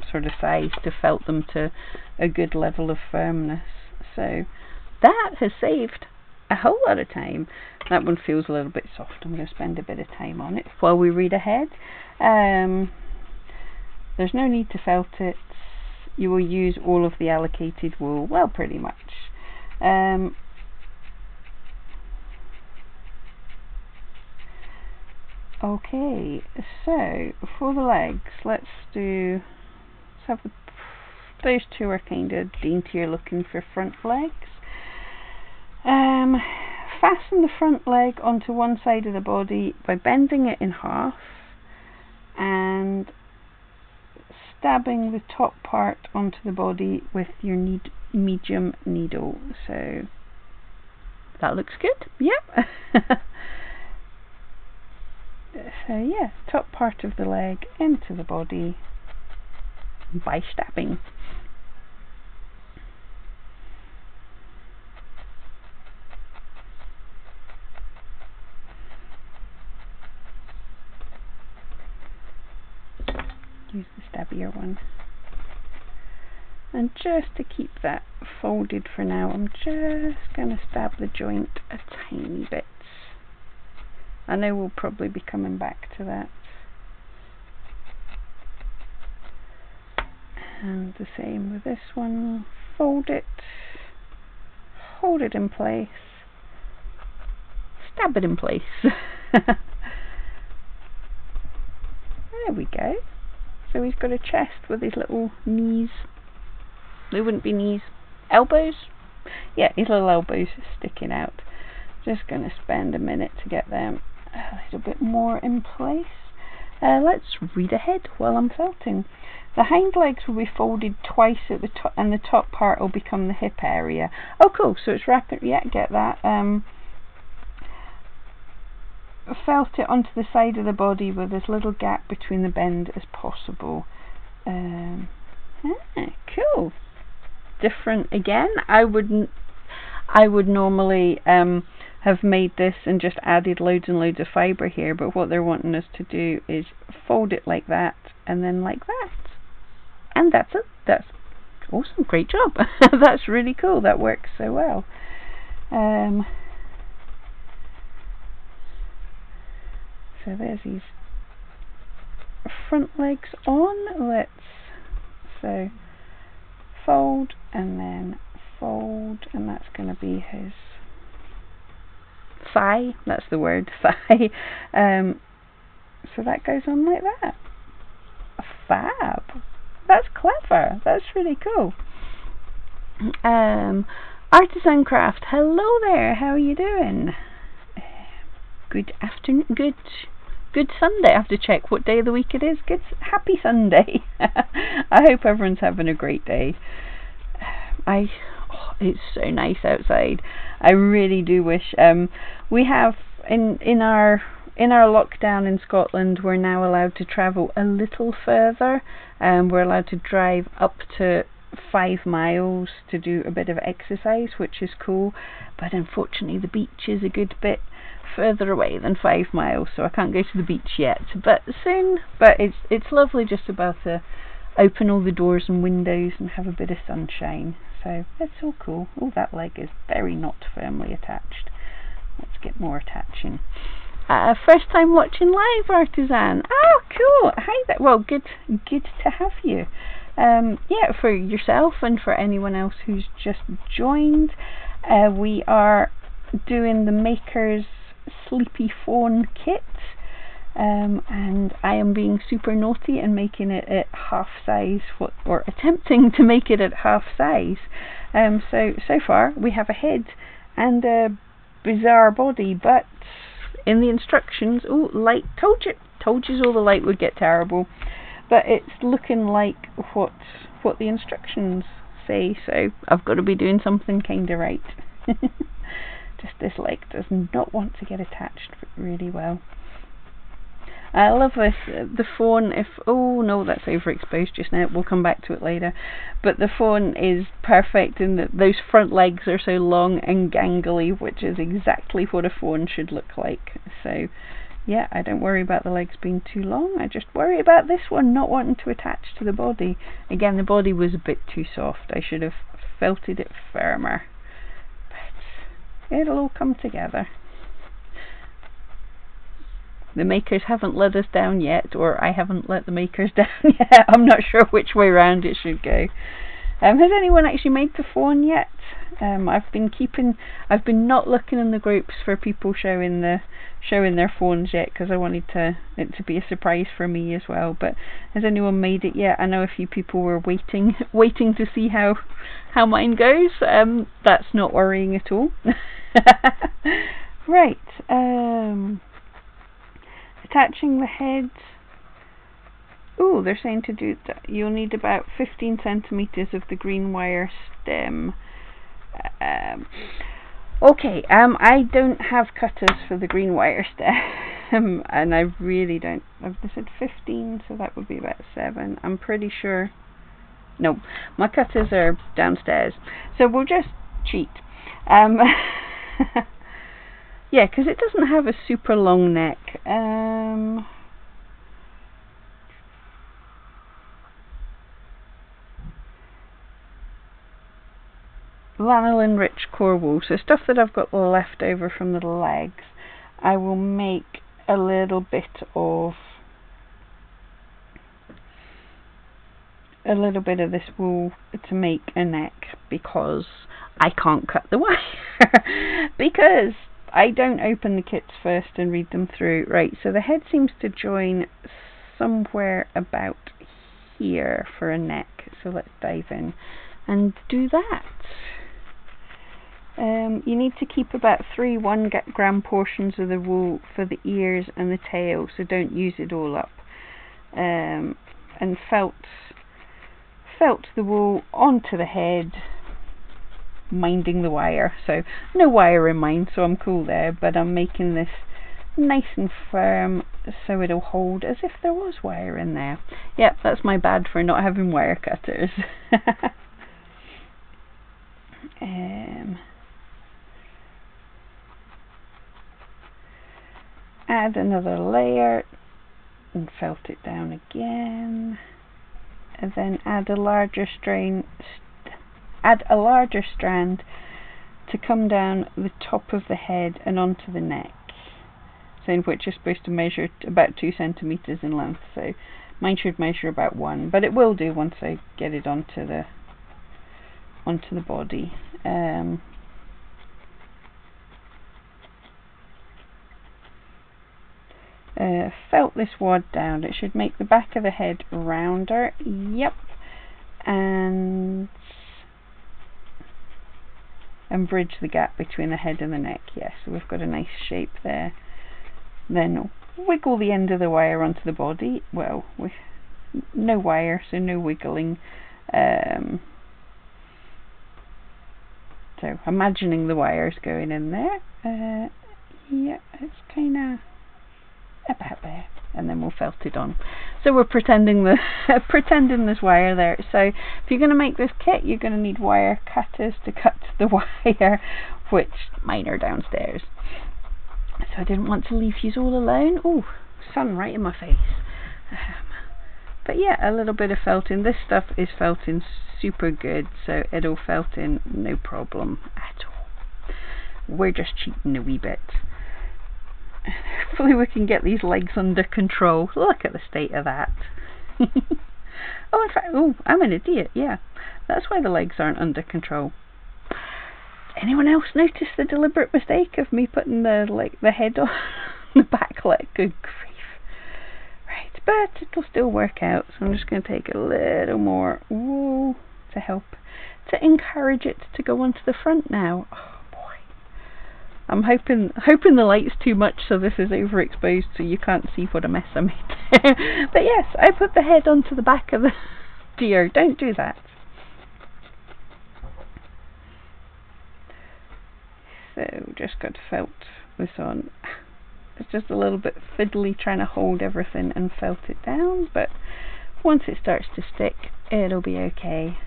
sort of size to felt them to a good level of firmness. So that has saved a whole lot of time. That one feels a little bit soft. I'm going to spend a bit of time on it while we read ahead. There's no need to felt it. You will use all of the allocated wool. Well, pretty much. Okay, so for the legs, let's have those 2 are kind of daintier looking for front legs. Fasten the front leg onto one side of the body by bending it in half and stabbing the top part onto the body with your medium needle. So that looks good. Yep. So yeah, top part of the leg into the body by stabbing. Use the stabbier one. And just to keep that folded for now, I'm just going to stab the joint a tiny bit. I know we'll probably be coming back to that. And the same with this one. Fold it, hold it in place, stab it in place. There we go. So he's got a chest with his little knees. They wouldn't be knees. Elbows? Yeah, his little elbows sticking out. Just going to spend a minute to get them a little bit more in place. Let's read ahead while I'm felting. The hind legs will be folded twice at the top, and the top part will become the hip area. Oh, cool. So it's wrapping. Yeah, get that. Felt it onto the side of the body with as little gap between the bend as possible. Cool. Different again. I would normally have made this and just added loads and loads of fibre here, but what they're wanting us to do is fold it like that and then like that. And that's it. That's awesome. Great job. That's really cool. That works so well. So there's his front legs on. So fold and then fold, and that's going to be his thigh. That's the word, thigh. So that goes on like that. Fab. That's clever. That's really cool. Artisan Craft. Hello there. How are you doing? Good afternoon. Good Sunday. I have to check what day of the week it is. Happy Sunday. I hope everyone's having a great day. It's so nice outside. I really do wish we have in our lockdown in Scotland, we're now allowed to travel a little further. We're allowed to drive up to 5 miles to do a bit of exercise, which is cool, but unfortunately the beach is a good bit further away than 5 miles, so I can't go to the beach yet, but soon. But it's lovely just about to open all the doors and windows and have a bit of sunshine. So it's all cool. Oh, that leg is very not firmly attached. Let's get more attaching. First time watching live, Artisan. Oh, cool. Hi there. Well, good to have you. Yeah, for yourself and for anyone else who's just joined, we are doing the Maker's Sleepy Fawn kit, and I am being super naughty and making it at half size, or attempting to make it at half size. So far we have a head and a bizarre body, but in the instructions, oh, light, told you all the light would get terrible, but it's looking like what the instructions say, so I've got to be doing something kinda right. Just this leg does not want to get attached really well. I love this, the fawn, oh no, that's overexposed just now, we'll come back to it later, but the fawn is perfect in that those front legs are so long and gangly, which is exactly what a fawn should look like. So yeah, I don't worry about the legs being too long, I just worry about this one not wanting to attach to the body. Again, the body was a bit too soft, I should have felted it firmer, but it'll all come together. The makers haven't let us down yet, or I haven't let the makers down yet. I'm not sure which way round it should go. Has anyone actually made the fawn yet? I've been not looking in the groups for people showing their fawns yet, because I wanted it to be a surprise for me as well. But has anyone made it yet? I know a few people were waiting to see how mine goes. That's not worrying at all. Right. Attaching the head. Oh, they're saying to do that. You'll need about 15 centimeters of the green wire stem. Okay. I don't have cutters for the green wire stem, and I really don't. I've said 15, so that would be about 7. I'm pretty sure. No, my cutters are downstairs, so we'll just cheat. Yeah, because it doesn't have a super long neck. Lanolin rich core wool, so stuff that I've got left over from the legs, I will make a little bit of this wool to make a neck, because I can't cut the wire because I don't open the kits first and read them through. Right, so the head seems to join somewhere about here for a neck, so let's dive in and do that. You need to keep about 3 1-gram portions of the wool for the ears and the tail, so don't use it all up. And felt the wool onto the head, minding the wire. So no wire in mine, so I'm cool there, but I'm making this nice and firm so it'll hold as if there was wire in there. Yep, that's my bad for not having wire cutters. Add another layer and felt it down again, and then add a larger strand to come down the top of the head and onto the neck, so in which is supposed to measure about 2 centimeters in length, so mine should measure about 1, but it will do once I get it onto the body. Felt this wad down, it should make the back of the head rounder. Yep. And bridge the gap between the head and the neck. Yes, so we've got a nice shape there. Then wiggle the end of the wire onto the body. Well, with no wire, so no wiggling. So imagining the wires going in there. Yeah, it's kind of about there, and then we'll felt it on. So we're pretending there's wire there. So if you're going to make this kit, you're going to need wire cutters to cut the wire, which mine are downstairs. So I didn't want to leave you all alone. Oh, sun right in my face. But yeah, a little bit of felting. This stuff is felting super good, so it'll felt in no problem at all. We're just cheating a wee bit. Hopefully we can get these legs under control. Look at the state of that. Oh, in fact, I'm an idiot, yeah. That's why the legs aren't under control. Anyone else notice the deliberate mistake of me putting the head on the back leg? Good grief. Right, but it'll still work out, so I'm just going to take a little more to help, to encourage it to go onto the front now. Oh boy. I'm hoping the light's too much so this is overexposed so you can't see what a mess I made there. But yes, I put the head onto the back of the deer. Don't do that. So just got felt this on. It's just a little bit fiddly trying to hold everything and felt it down, but once it starts to stick, it'll be okay.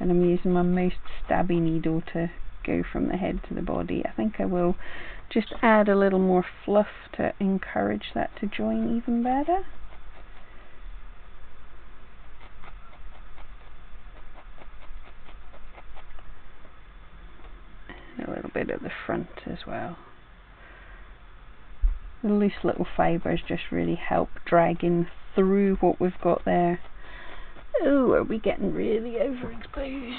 And I'm using my most stabby needle to go from the head to the body. I think I will just add a little more fluff to encourage that to join even better. A little bit at the front as well. The loose little fibres just really help dragging through what we've got there. Oh, are we getting really overexposed?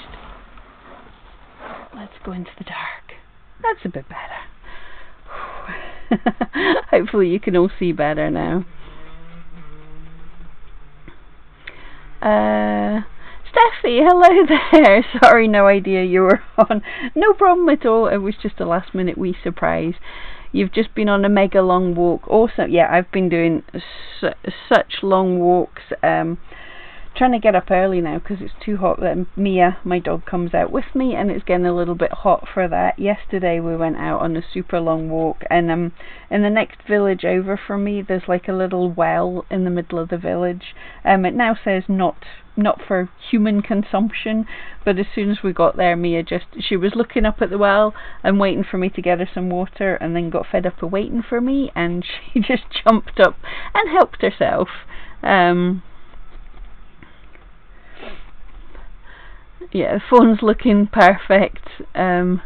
Let's go into the dark. That's a bit better. Hopefully you can all see better now. Steffi, hello there. Sorry, no idea you were on. No problem at all. It was just a last minute wee surprise. You've just been on a mega long walk. Also, yeah, I've been doing such long walks. Trying to get up early now because it's too hot. That Mia, my dog, comes out with me, and it's getting a little bit hot for that. Yesterday we went out on a super long walk, and in the next village over from me, there's like a little well in the middle of the village. It now says not for human consumption, but as soon as we got there, Mia she was looking up at the well and waiting for me to get her some water, and then got fed up of waiting for me, and she just jumped up and helped herself. Yeah, the phone's looking perfect, and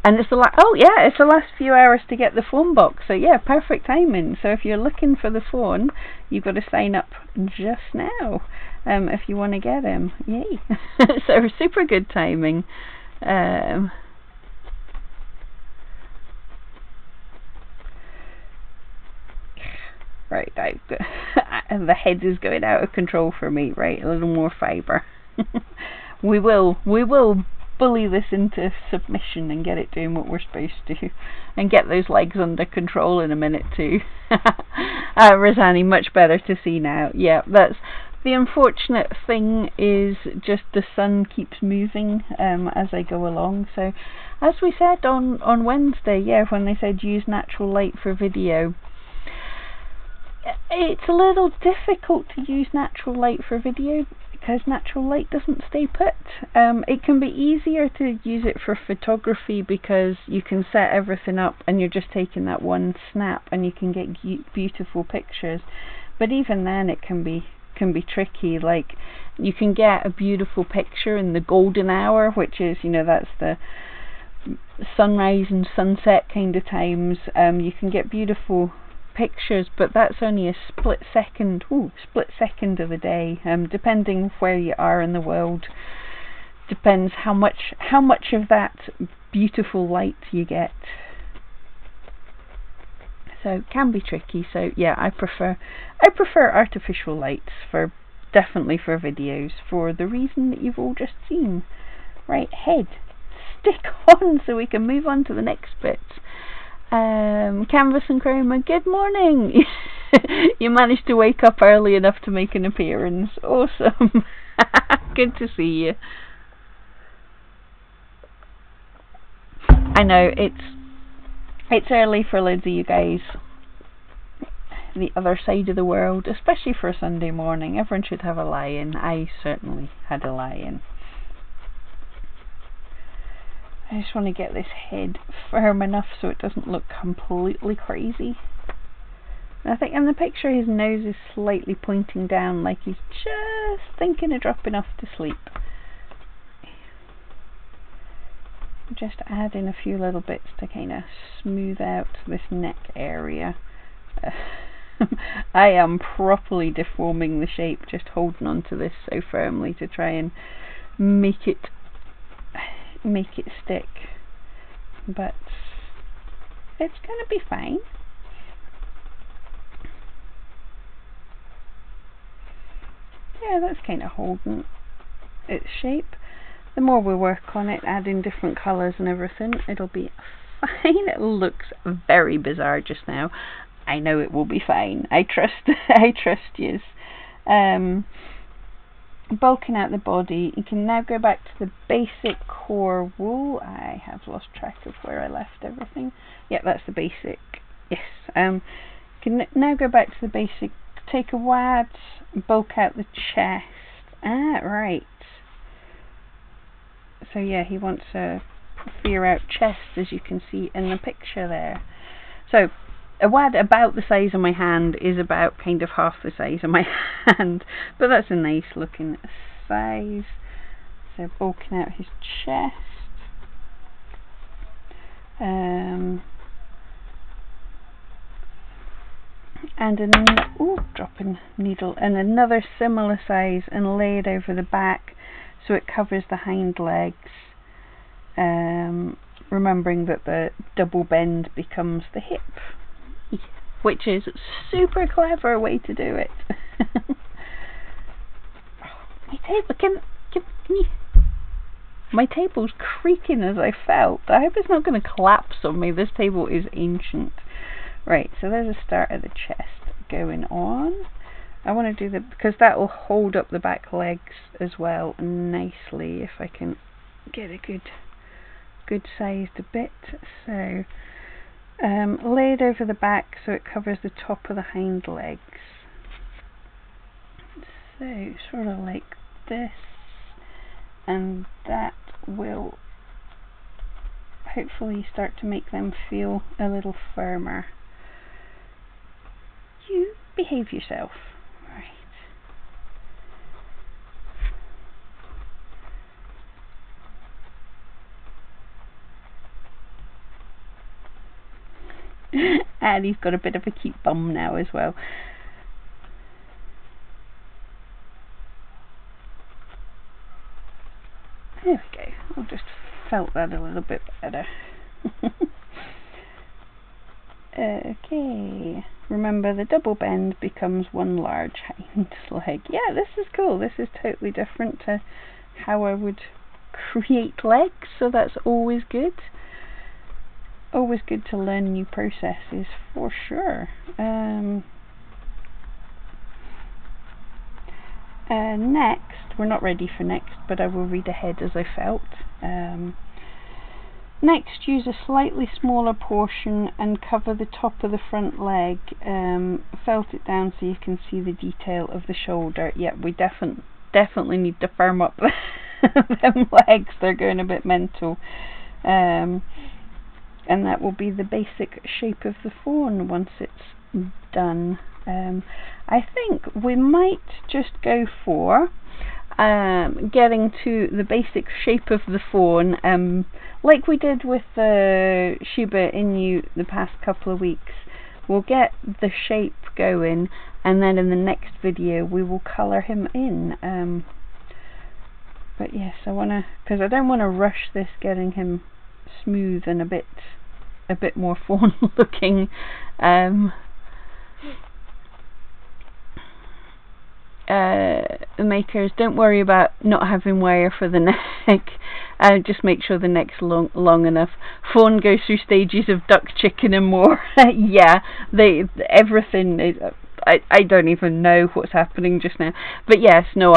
it's the last few hours to get the phone box, so yeah, perfect timing. So if you're looking for the phone, you've got to sign up just now, if you want to get him. Yay! So super good timing. Right, and the head is going out of control for me. Right, a little more fibre. We will bully this into submission and get it doing what we're supposed to, and get those legs under control in a minute too. Rosanni, much better to see now. Yeah, that's the unfortunate thing, is just the sun keeps moving as I go along. So as we said on Wednesday, yeah, when they said use natural light for video, it's a little difficult to use natural light for video because natural light doesn't stay put. It can be easier to use it for photography because you can set everything up and you're just taking that one snap and you can get beautiful pictures. But even then it can be tricky. Like, you can get a beautiful picture in the golden hour, which is, that's the sunrise and sunset kind of times. You can get beautiful pictures, but that's only a split second of the day, depending where you are in the world. Depends how much of that beautiful light you get. So it can be tricky. So yeah, I prefer artificial lights definitely for videos, for the reason that you've all just seen. Right, head, stick on so we can move on to the next bit. Canvas and Chroma, good morning. You managed to wake up early enough to make an appearance. Awesome. Good to see you. I know it's early for Lindsay, you guys. The other side of the world, especially for a Sunday morning. Everyone should have a lie-in. I certainly had a lie-in. I just want to get this head firm enough so it doesn't look completely crazy. I think in the picture his nose is slightly pointing down, like he's just thinking of dropping off to sleep. Just add in a few little bits to kind of smooth out this neck area. I am properly deforming the shape, just holding on to this so firmly to try and make it stick. But it's gonna be fine. Yeah, that's kind of holding its shape. The more we work on it, adding different colours and everything, it'll be fine. It looks very bizarre just now. I know it will be fine. I trust yous. Bulking out the body, you can now go back to the basic core wool. I have lost track of where I left everything. Yeah, that's the basic. Yes. You can now go back to the basic. Take a wad, bulk out the chest. Ah, right. So yeah, he wants a puffier out chest, as you can see in the picture there. So a wad about the size of my hand is about kind of half the size of my hand, but that's a nice looking size. So bulking out his chest. And dropping needle, and another similar size, and lay it over the back so it covers the hind legs. Remembering that the double bend becomes the hip, which is a super clever way to do it. My table, can you? My table's creaking as I felt. I hope it's not going to collapse on me. This table is ancient. Right, so there's a start of the chest going on. I want to do because that will hold up the back legs as well nicely if I can get a good sized bit. So lay it over the back so it covers the top of the hind legs. So sort of like this, and that will hopefully start to make them feel a little firmer. You behave yourself. Right. And he's got a bit of a cute bum now as well. There we go. I've just felt that a little bit better. Okay. Remember, the double bend becomes one large hind leg. Yeah, this is cool. This is totally different to how I would create legs, so that's always good. Always good to learn new processes, for sure. Next, we're not ready for next, but I will read ahead as I felt. Next, use a slightly smaller portion and cover the top of the front leg. Felt it down so you can see the detail of the shoulder. Yeah, we definitely need to firm up them legs. They're going a bit mental. And that will be the basic shape of the fawn once it's done. I think we might just go for getting to the basic shape of the fawn, like we did with the Shiba Inu the past couple of weeks. We'll get the shape going, and then in the next video we will colour him in. But yes, because I don't want to rush this, getting him smooth and a bit more fawn looking. Makers, don't worry about not having wire for the neck. Just make sure the neck's long enough. Fawn goes through stages of duck, chicken and more. Yeah, everything is. I don't even know what's happening just now. But yes, no,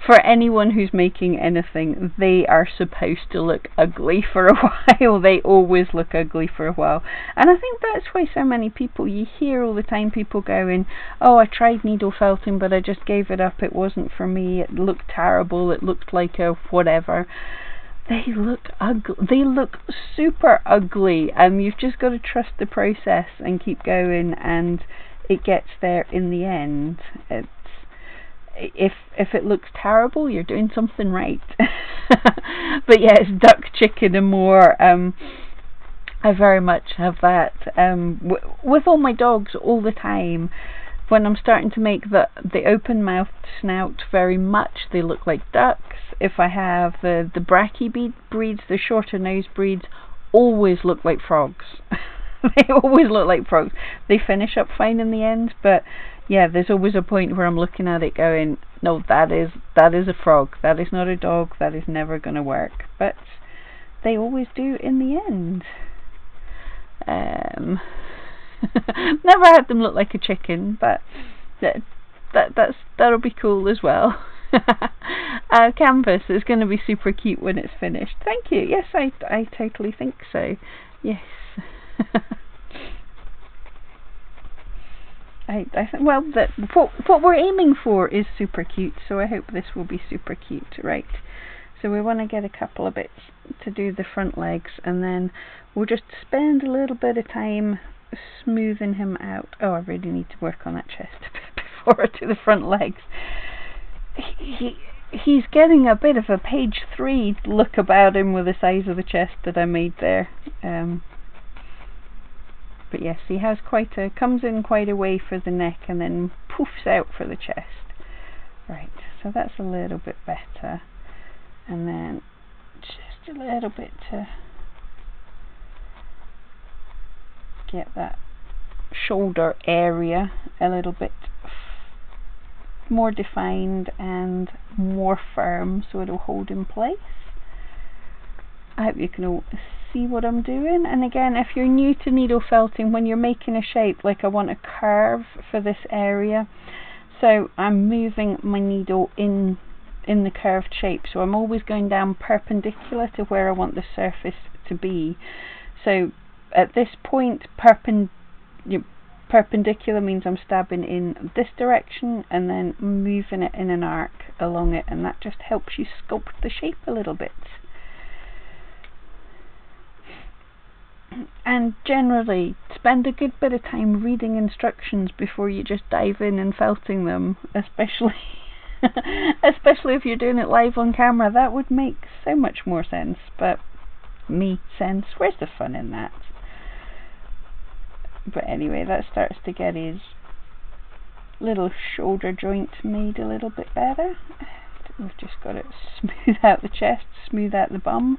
for anyone who's making anything, they are supposed to look ugly for a while. They always look ugly for a while. And I think that's why so many people, you hear all the time people going, oh, I tried needle felting, but I just gave it up. It wasn't for me. It looked terrible. It looked like a whatever. They look ugly. They look super ugly. You've just got to trust the process and keep going, and it gets there in the end. It's if it looks terrible, you're doing something right. But yes, duck, chicken, and more. I very much have that with all my dogs all the time. When I'm starting to make the open-mouthed snout very much, they look like ducks. If I have the brachy breeds, the shorter nose breeds, always look like frogs. They always look like frogs. They finish up fine in the end, but yeah, there's always a point where I'm looking at it going, no, that is a frog. That is not a dog. That is never going to work. But they always do in the end. Never had them look like a chicken, but that'll be cool as well. Canvas is going to be super cute when it's finished. Thank you. Yes, I totally think so. Yes. I think, well, what we're aiming for is super cute, so I hope this will be super cute. Right, so we want to get a couple of bits to do the front legs, and then we'll just spend a little bit of time smoothing him out. Oh, I really need to work on that chest a bit before I do the front legs. He's getting a bit of a page 3 look about him with the size of the chest that I made there. But yes, he has comes in quite a way for the neck and then poofs out for the chest. Right, so that's a little bit better. And then just a little bit to get that shoulder area a little bit more defined and more firm, so it'll hold in place. I hope you can all see what I'm doing. And again, if you're new to needle felting, when you're making a shape, like I want a curve for this area, so I'm moving my needle in the curved shape, so I'm always going down perpendicular to where I want the surface to be. So at this point, perpendicular means I'm stabbing in this direction and then moving it in an arc along it, and that just helps you sculpt the shape a little bit. And generally, spend a good bit of time reading instructions before you just dive in and felting them, especially if you're doing it live on camera. That would make so much more sense, but where's the fun in that? But anyway, that starts to get his little shoulder joint made a little bit better. We've just got to smooth out the chest, smooth out the bum,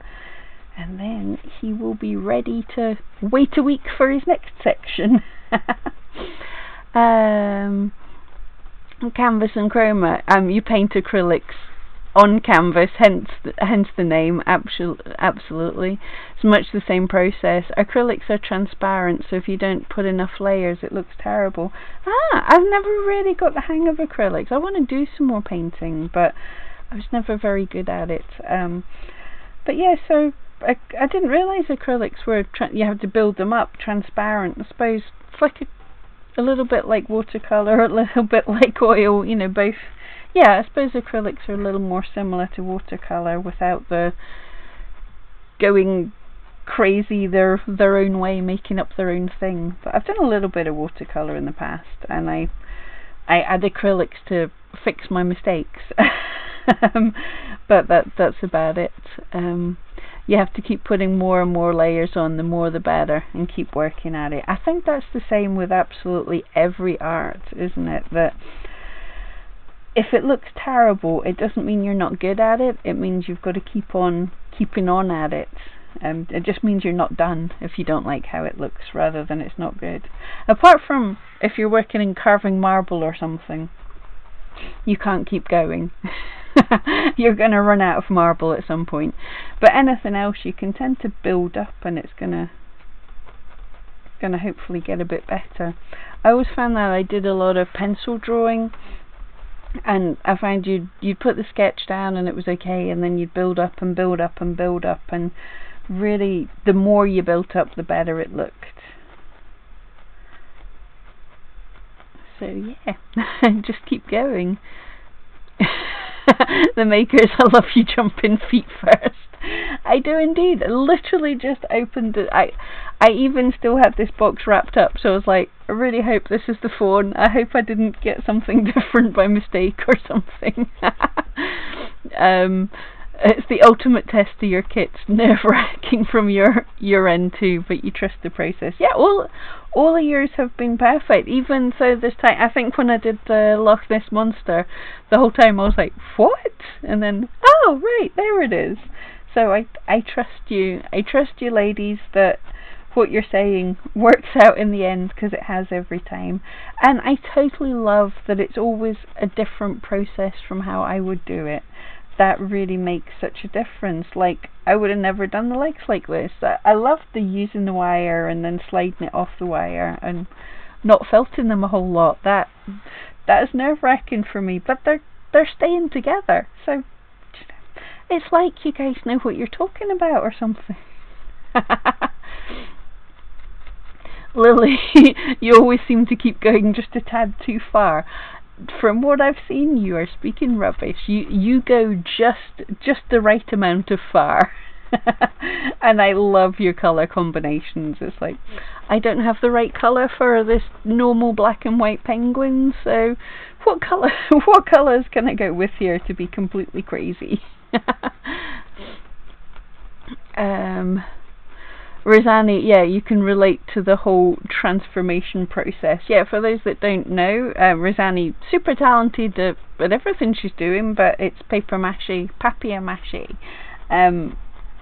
and then he will be ready to wait a week for his next section. Canvas and chroma. You paint acrylics on canvas, hence the name. Absolutely, it's much the same process. Acrylics are transparent, so if you don't put enough layers, it looks terrible. I've never really got the hang of acrylics. I want to do some more painting, but I was never very good at it. But yeah, so I didn't realise acrylics were you have to build them up transparent. I suppose it's like a little bit like watercolour, a little bit like oil, you know, both. Yeah, I suppose acrylics are a little more similar to watercolour without the going crazy their own way, making up their own thing. But I've done a little bit of watercolour in the past, and I add acrylics to fix my mistakes. But that's about it. You have to keep putting more and more layers on, the more the better, and keep working at it. I think that's the same with absolutely every art, isn't it? That if it looks terrible, it doesn't mean you're not good at it. It means you've got to keep on keeping on at it. It just means you're not done if you don't like how it looks, rather than it's not good. Apart from if you're working in carving marble or something, you can't keep going. You're going to run out of marble at some point. But anything else, you can tend to build up, and it's gonna hopefully get a bit better. I always found that I did a lot of pencil drawing, and I found you'd put the sketch down and it was okay, and then you'd build up and build up and build up, and really the more you built up, the better it looked. So yeah, just keep going. The makers, I love you jumping feet first. I do indeed. I literally just opened it. I even still had this box wrapped up, so I was like, I really hope this is the fawn. I hope I didn't get something different by mistake or something. It's the ultimate test of your kits, nerve-wracking from your end too, but you trust the process. Yeah, all of yours have been perfect. Even so, this time, I think when I did the Loch Ness Monster, the whole time I was like, what? And then, oh right, there it is. So I trust you. I trust you, ladies, that what you're saying works out in the end, because it has every time. And I totally love that it's always a different process from how I would do it. That really makes such a difference. Like, I would have never done the legs like this. I love the using the wire and then sliding it off the wire and not felting them a whole lot. That is nerve-wracking for me, but they're staying together. So it's like you guys know what you're talking about or something. Lily, you always seem to keep going just a tad too far. From what I've seen, you are speaking rubbish. You go just the right amount of far. And I love your colour combinations. It's like, I don't have the right colour for this normal black and white penguin, so what colours can I go with here to be completely crazy? Rosanny, yeah, you can relate to the whole transformation process. Yeah, for those that don't know, Rosanny, super talented at everything she's doing, but it's papier-mâché,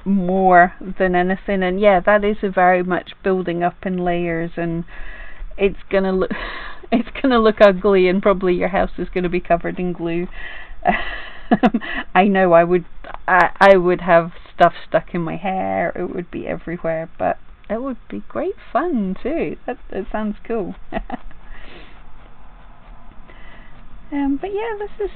more than anything. And yeah, that is a very much building up in layers, and it's gonna look ugly, and probably your house is gonna be covered in glue. I know I would have stuff stuck in my hair. It would be everywhere, but it would be great fun too. That sounds cool. But yeah, this is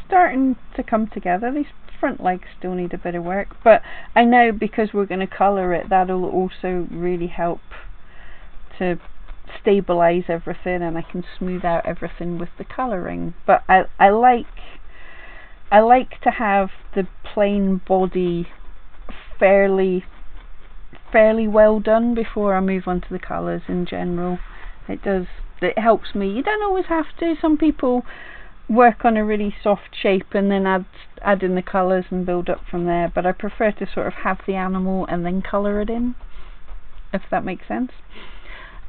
starting to come together. These front legs still need a bit of work, but I know because we're going to colour it, that'll also really help to stabilise everything, and I can smooth out everything with the colouring. But I like to have the plain body fairly well done before I move on to the colours in general. It helps me. You don't always have to. Some people work on a really soft shape and then add in the colours and build up from there, but I prefer to sort of have the animal and then colour it in, if that makes sense.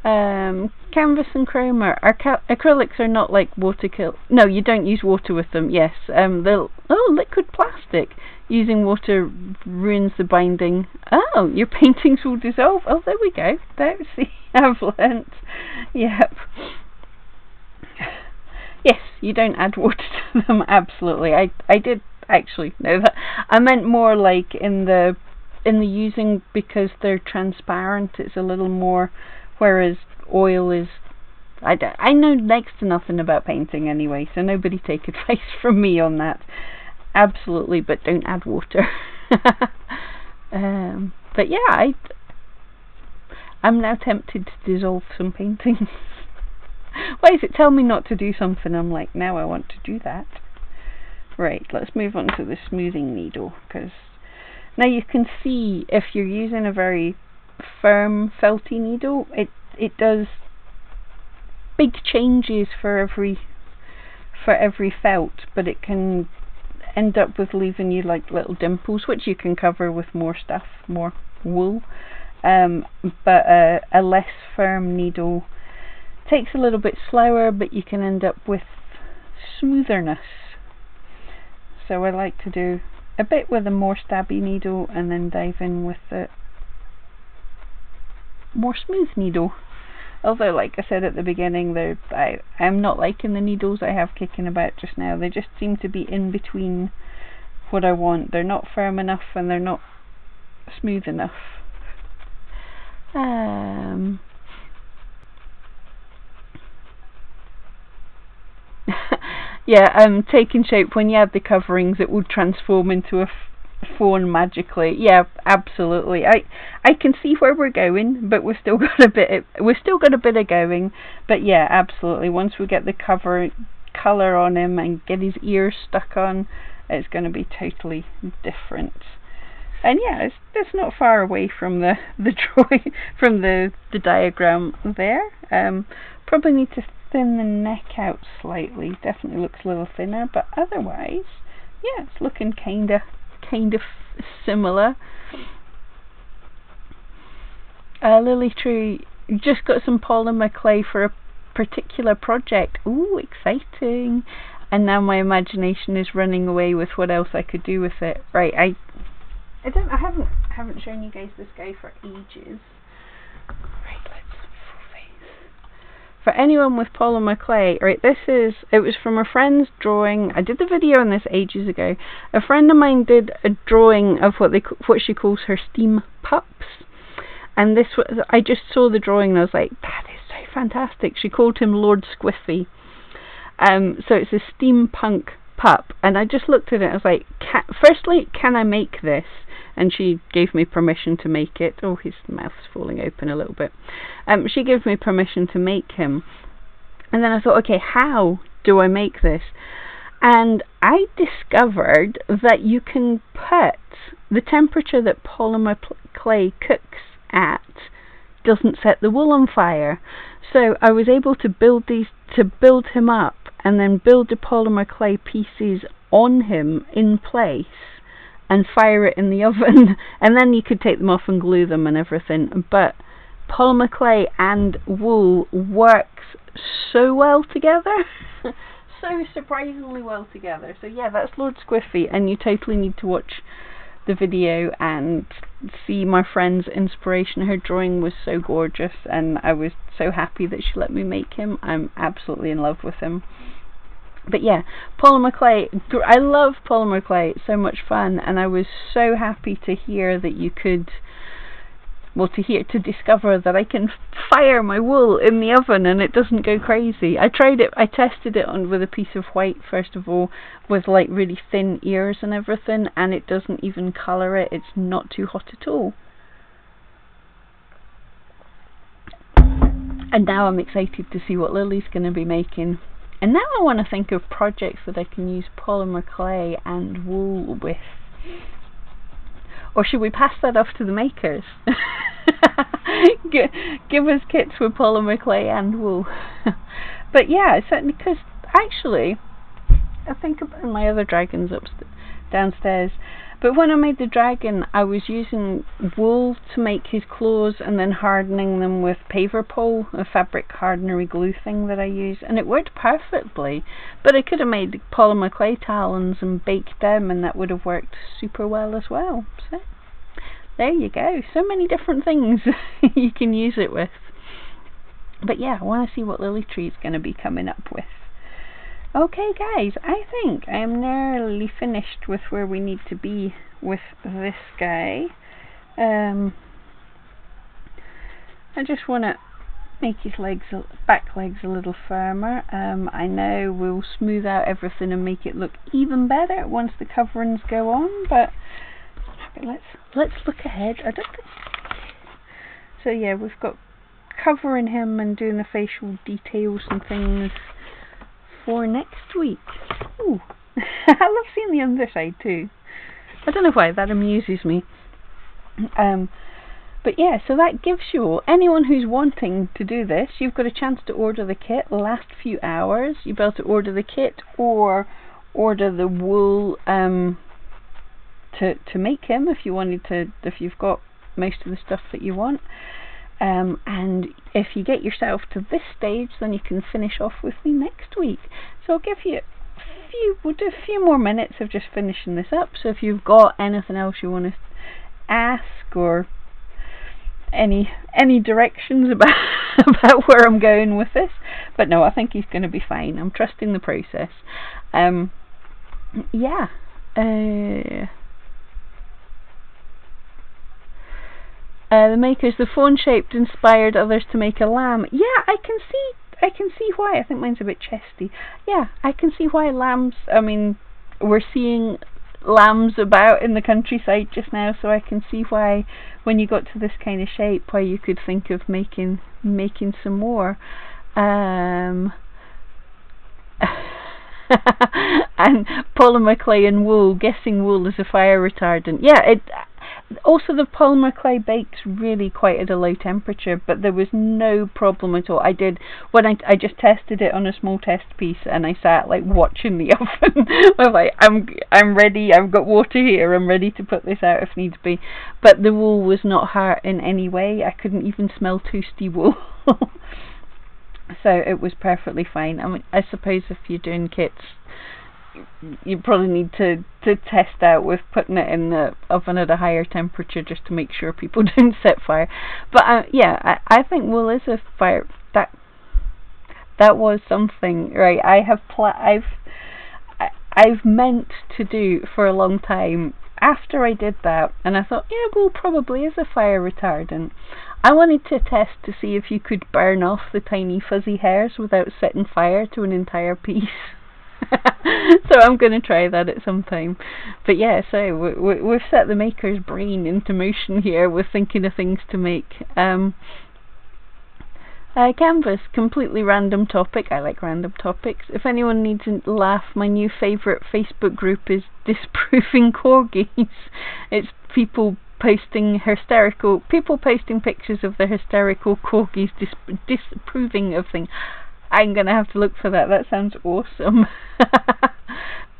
Canvas and chroma. Acrylics are not like watercolor. No, you don't use water with them. Yes, liquid plastic. Using water ruins the binding. Oh, your paintings will dissolve. Oh, there we go. See, I've learnt. Yep. Yes, you don't add water to them. Absolutely. I did actually know that. I meant more like in the using, because they're transparent. It's a little more. Whereas oil is, I know next to nothing about painting anyway, so nobody take advice from me on that. Absolutely, but don't add water. But yeah, I'm now tempted to dissolve some paintings. Why is it tell me not to do something? I'm like, now I want to do that. Right, let's move on to the smoothing needle, because now you can see if you're using a very firm felty needle, it does big changes for every felt, but it can end up with leaving you like little dimples, which you can cover with more stuff, more wool. But a less firm needle takes a little bit slower, but you can end up with smootherness. So I like to do a bit with a more stabby needle and then dive in with the more smooth needle. Although, like I said at the beginning, I'm not liking the needles I have kicking about just now. They just seem to be in between what I want. They're not firm enough and they're not smooth enough. Yeah, taking shape. When you add the coverings, it would transform into a fawn magically. Yeah, absolutely. I can see where we're going, but we've still got a bit of going. But yeah, absolutely. Once we get the colour on him and get his ears stuck on, it's going to be totally different. And yeah, it's not far away from the drawing, from the diagram there. Probably need to thin the neck out slightly. Definitely looks a little thinner, but otherwise, yeah, it's looking kind of similar. Lily Tree just got some polymer clay for a particular project. Ooh, exciting! And now my imagination is running away with what else I could do with it. Right, I haven't shown you guys this guy for ages. Right, let's full face. For anyone with polymer clay, right, it was from a friend's drawing. I did the video on this ages ago. A friend of mine did a drawing of what she calls her steam pups. And this was, I just saw the drawing and I was like, that is so fantastic. She called him Lord Squiffy. So it's a steampunk pup. And I just looked at it and I was like, firstly, can I make this? And she gave me permission to make it. Oh, his mouth's falling open a little bit. She gave me permission to make him. And then I thought, okay, how do I make this? And I discovered that you can put the temperature that polymer clay cooks at doesn't set the wool on fire. So I was able to build him up and then build the polymer clay pieces on him in place and fire it in the oven, and then you could take them off and glue them and everything. But polymer clay and wool works so well together. So surprisingly well together. So yeah, that's Lord Squiffy, and you totally need to watch the video and see my friend's inspiration. Her drawing was so gorgeous and I was so happy that she let me make him. I'm absolutely in love with him. But yeah, polymer clay, I love polymer clay, it's so much fun, and I was so happy to hear that you could, to discover that I can fire my wool in the oven and it doesn't go crazy. I tried it, I tested it on with a piece of white first of all, with like really thin ears and everything, and it doesn't even colour it. It's not too hot at all. And now I'm excited to see what Lily's going to be making. And now I want to think of projects that I can use polymer clay and wool with. Or should we pass that off to the makers? Give us kits with polymer clay and wool. But yeah, certainly, because actually, I think about my other dragons downstairs. But when I made the dragon, I was using wool to make his claws and then hardening them with paver pole, a fabric hardenery glue thing that I use, and it worked perfectly. But I could have made polymer clay talons and baked them, and that would have worked super well as well. So there you go. So many different things you can use it with. But yeah, I want to see what Lily Tree is going to be coming up with. Okay guys, I think I am nearly finished with where we need to be with this guy. I just want to make his back legs a little firmer. I know we'll smooth out everything and make it look even better once the coverings go on, but let's look ahead. So yeah, we've got covering him and doing the facial details and things for next week. Ooh. I love seeing the underside too. I don't know why, that amuses me. But yeah, so that gives you, anyone who's wanting to do this, you've got a chance to order the kit last few hours. You'll be able to order the kit or order the wool to make him if you wanted to, if you've got most of the stuff that you want. And if you get yourself to this stage, then you can finish off with me next week. So I'll give you we'll do a few more minutes of just finishing this up. So if you've got anything else you want to ask, or any directions about where I'm going with this, but no, I think he's going to be fine. I'm trusting the process. Yeah. The makers, the fawn shaped inspired others to make a lamb. Yeah, I can see why. I think mine's a bit chesty. Yeah, I can see why lambs, I mean, we're seeing lambs about in the countryside just now, so I can see why when you got to this kind of shape, why you could think of making some more. And polymer clay and wool, guessing wool is a fire retardant. Yeah, Also, the polymer clay bakes really quite at a low temperature, but there was no problem at all. I did, when I just tested it on a small test piece, and I sat like watching the oven. I was like, I'm ready. I've got water here. I'm ready to put this out if needs be. But the wool was not hurt in any way. I couldn't even smell toasty wool. So it was perfectly fine. I mean, I suppose if you're doing kits, you probably need to test out with putting it in the oven at a higher temperature just to make sure people don't set fire. But yeah, I think wool is a fire. That was something, right? I've meant to do for a long time. After I did that, and I thought, yeah, wool probably is a fire retardant. I wanted to test to see if you could burn off the tiny fuzzy hairs without setting fire to an entire piece. So I'm going to try that at some time. But yeah, so we've set the maker's brain into motion here. We're thinking of things to make. Canvas, completely random topic. I like random topics. If anyone needs a laugh, my new favourite Facebook group is Disproving Corgis. It's people posting pictures of their hysterical corgis disapproving of things. I'm going to have to look for that. That sounds awesome.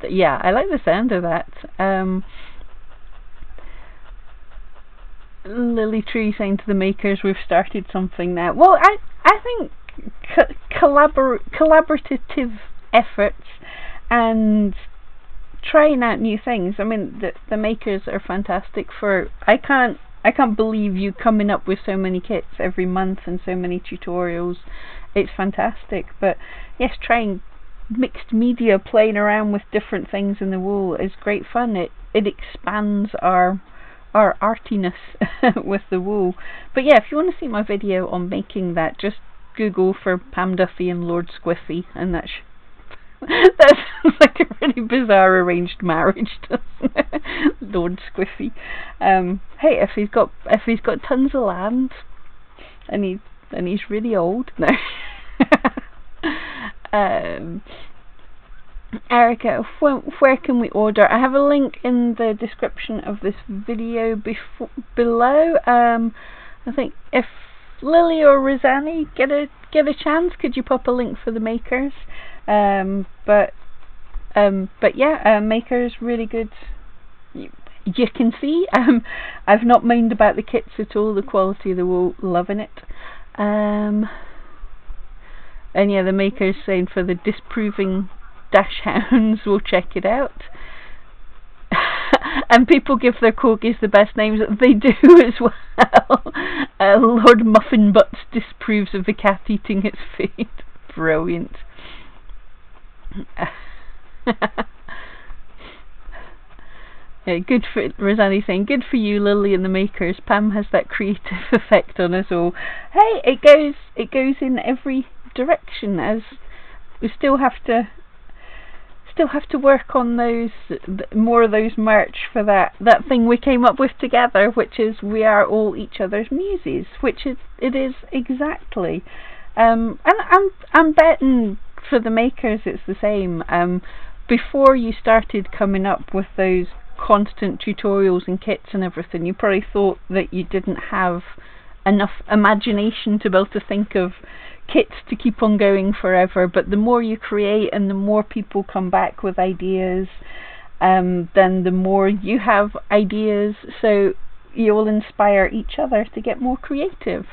Yeah, I like the sound of that. Lily Tree saying to the makers, we've started something now. Well, I think collaborative efforts and trying out new things. I mean, the makers are fantastic. I can't believe you coming up with so many kits every month and so many tutorials. It's fantastic. But yes, trying mixed media, playing around with different things in the wool is great fun. It expands our artiness with the wool. But yeah, if you want to see my video on making that, just Google for Pam Duthie and Lord Squiffy, and that sounds like a really bizarre arranged marriage, doesn't it? Lord Squiffy. Hey, if he's got tons of land and he's really old, no. Erica, where can we order? I have a link in the description of this video below. I think if Lily or Rosanni get a chance, could you pop a link for the makers? But yeah, makers really good. You can see I've not moaned about the kits at all. The quality of the wool, loving it. And yeah, the makers saying for the disproving dash hounds, we'll check it out. And people give their corgis the best names. They do as well. Lord Muffin Butts disapproves of the cat eating its feet. Brilliant. Yeah, good for Rosanni saying, good for you, Lily and the makers. Pam has that creative effect on us all. Hey, it goes in every direction, as we still have to work on those more of those merch for that thing we came up with together, which is we are all each other's muses, which it is exactly. And I'm betting for the makers it's the same. Before you started coming up with those constant tutorials and kits and everything, you probably thought that you didn't have enough imagination to be able to think of kits to keep on going forever. But the more you create and the more people come back with ideas, then the more you have ideas, so you'll inspire each other to get more creative.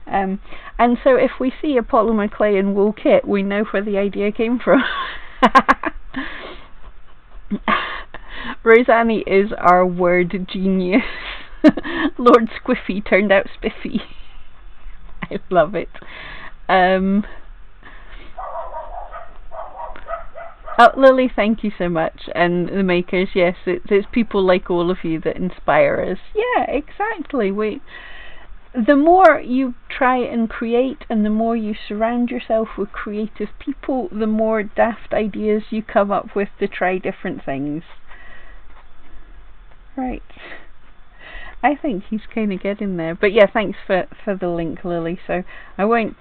And so if we see a polymer clay and wool kit, we know where the idea came from. Rosanni is our word genius. Lord Squiffy turned out spiffy. I love it. Oh, Lily, thank you so much. And the makers, yes, it's people like all of you that inspire us. Yeah, exactly. The more you try and create, and the more you surround yourself with creative people, the more daft ideas you come up with to try different things. Right. I think he's kind of getting there. But yeah, thanks for the link, Lily. So I won't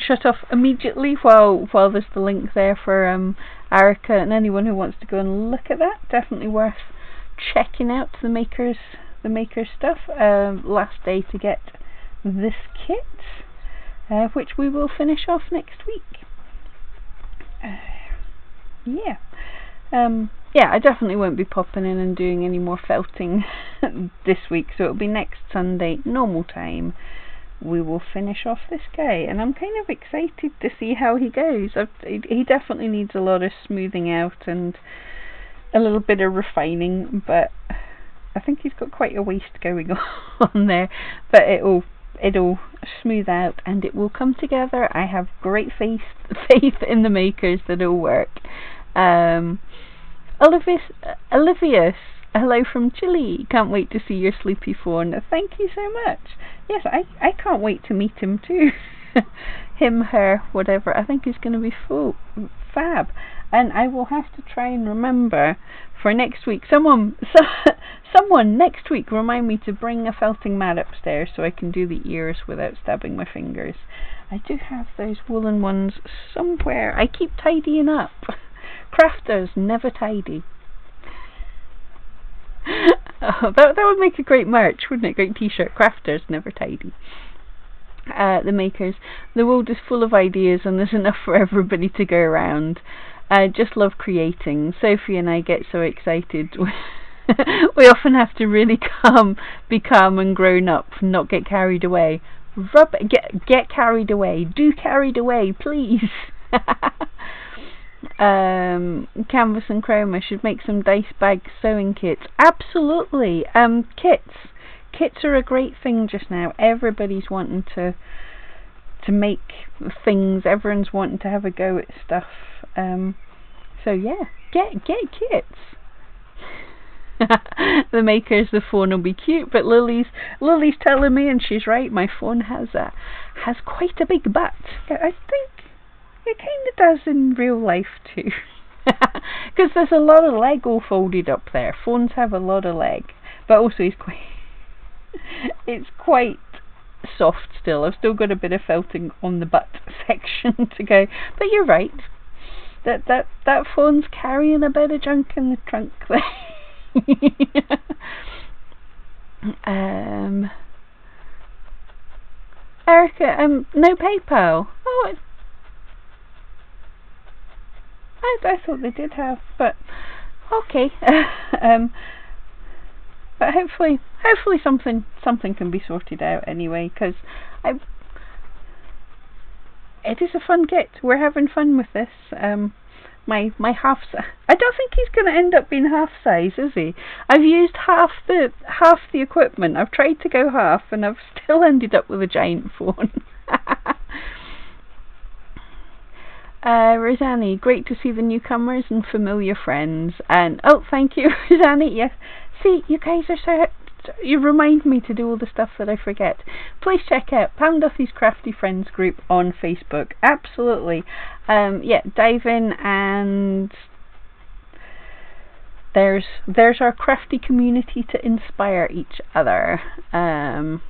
shut off immediately while there's the link there for Erica, and anyone who wants to go and look at that, definitely worth checking out the makers the maker stuff. Last day to get this kit, which we will finish off next week. Yeah, I definitely won't be popping in and doing any more felting this week, so it'll be next Sunday, normal time. We will finish off this guy, and I'm kind of excited to see how he goes. He definitely needs a lot of smoothing out and a little bit of refining, but I think he's got quite a waste going on there. But it'll smooth out and it will come together. I have great faith in the makers that it'll work. Olivius, hello from Chile. Can't wait to see your sleepy fawn. Thank you so much. Yes, I can't wait to meet him too. Him, her, whatever. I think he's going to be fab. And I will have to try and remember for next week. Someone next week remind me to bring a felting mat upstairs so I can do the ears without stabbing my fingers. I do have those woolen ones somewhere. I keep tidying up. Crafters never tidy. Oh, that would make a great merch, wouldn't it? Great t-shirt. Crafters never tidy. The makers, the world is full of ideas and there's enough for everybody to go around. I just love creating. Sophie and I get so excited. We often have to really be calm and grown up, not get carried away. Get carried away. Do carried away, please. Canvas and chroma should make some dice bag sewing kits. Absolutely. Kits are a great thing just now. Everybody's wanting to make things. Everyone's wanting to have a go at stuff. So yeah, get kits. The makers, the fawn will be cute, but Lily's telling me, and she's right. My fawn has quite a big butt. I think it kind of does in real life too, because there's a lot of leg all folded up there. Fawns have a lot of leg, but also it's quite soft still. I've still got a bit of felting on the butt section to go, but you're right. That fawn's carrying a bit of junk in the trunk there. Erica, no PayPal. Oh, I thought they did have, but okay. But hopefully something can be sorted out anyway, because it is a fun kit. We're having fun with this. My half. I don't think he's going to end up being half size, is he? I've used half the equipment. I've tried to go half, and I've still ended up with a giant fawn. Rosanny, great to see the newcomers and familiar friends. And oh, thank you, Rosanny. Yes, see, you guys are so. You remind me to do all the stuff that I forget. Please check out Pam Duthie's Crafty Friends group on Facebook. Absolutely. Yeah, dive in and there's our crafty community to inspire each other. The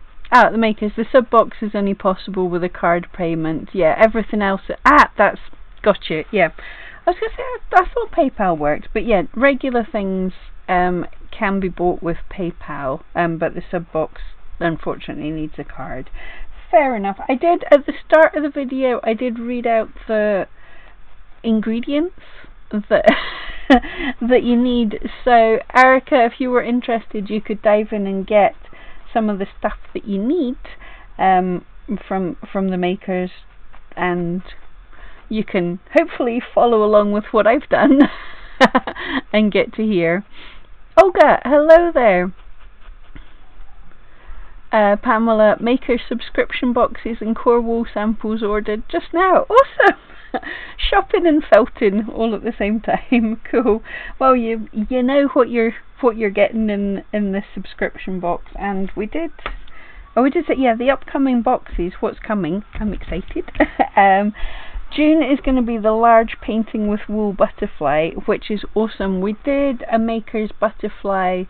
makers, the sub box is only possible with a card payment. Yeah, everything else. That's gotcha. Yeah, I was gonna say I thought PayPal worked, but yeah, regular things can be bought with PayPal, but the sub box unfortunately needs a card. Fair enough. I did at the start of the video. I did read out the ingredients that that you need. So Erica, if you were interested, you could dive in and get some of the stuff that you need from the makers, and you can hopefully follow along with what I've done and get to hear. Olga, hello there. Pamela, maker subscription boxes and core wool samples ordered just now. Awesome. Shopping and felting all at the same time. Cool. Well, you know what you're getting in the subscription box, and we did say, yeah, the upcoming boxes, what's coming. I'm excited. June is going to be the large painting with wool butterfly, which is awesome. We did a maker's butterfly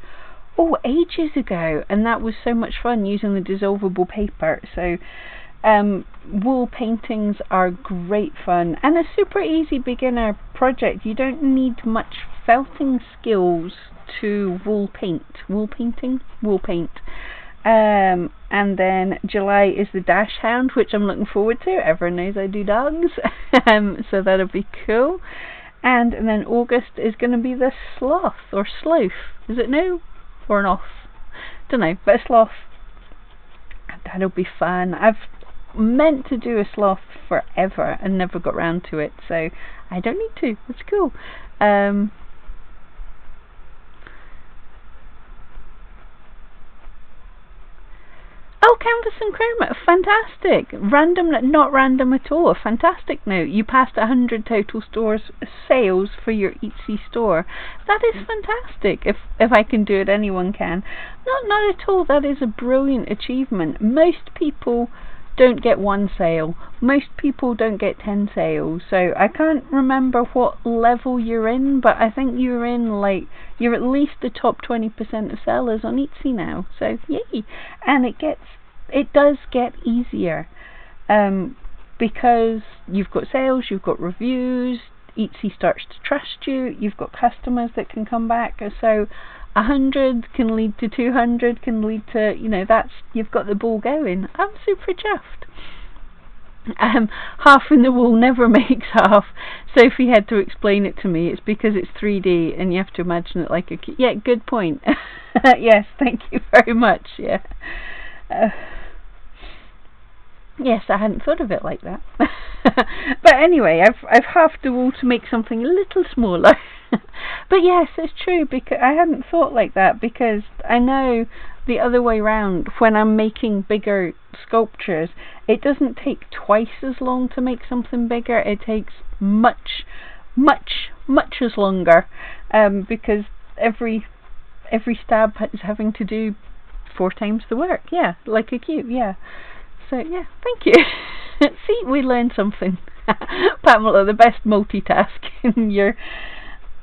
ages ago, and that was so much fun using the dissolvable paper. So wool paintings are great fun and a super easy beginner project. You don't need much felting skills to wool paint. And then July is the dash hound, which I'm looking forward to. Everyone knows I do dogs. So that'll be cool. And then August is going to be the sloth or sleuth. Is it no or an off? Don't know, but a sloth. That'll be fun. I've meant to do a sloth forever and never got round to it, so I don't need to. It's cool. Oh, Canvas and Chroma, fantastic. Random, not random at all. A fantastic note. You passed 100 total sales for your Etsy store. That is fantastic. If I can do it, anyone can. Not at all. That is a brilliant achievement. Most people don't get 1 sale. Most people don't get 10 sales. So I can't remember what level you're in, but I think you're at least the top 20% of sellers on Etsy now. So yay! And it does get easier because you've got sales, you've got reviews. Etsy starts to trust you. You've got customers that can come back. So 100 can lead to 200, can lead to, you've got the ball going. I'm super chuffed. Half in the wool never makes half. Sophie had to explain it to me. It's because it's 3D and you have to imagine it like a... Yeah, good point. Yes, thank you very much. Yeah. Yes, I hadn't thought of it like that. But anyway, I've halved the wool to make something a little smaller. But yes, it's true, because I hadn't thought like that, because I know the other way round, when I'm making bigger sculptures, it doesn't take twice as long to make something bigger. It takes much as longer, because every stab is having to do 4 times the work. Yeah, like a cube. Yeah. So yeah, thank you. See, we learned something. Pamela, the best multitasking.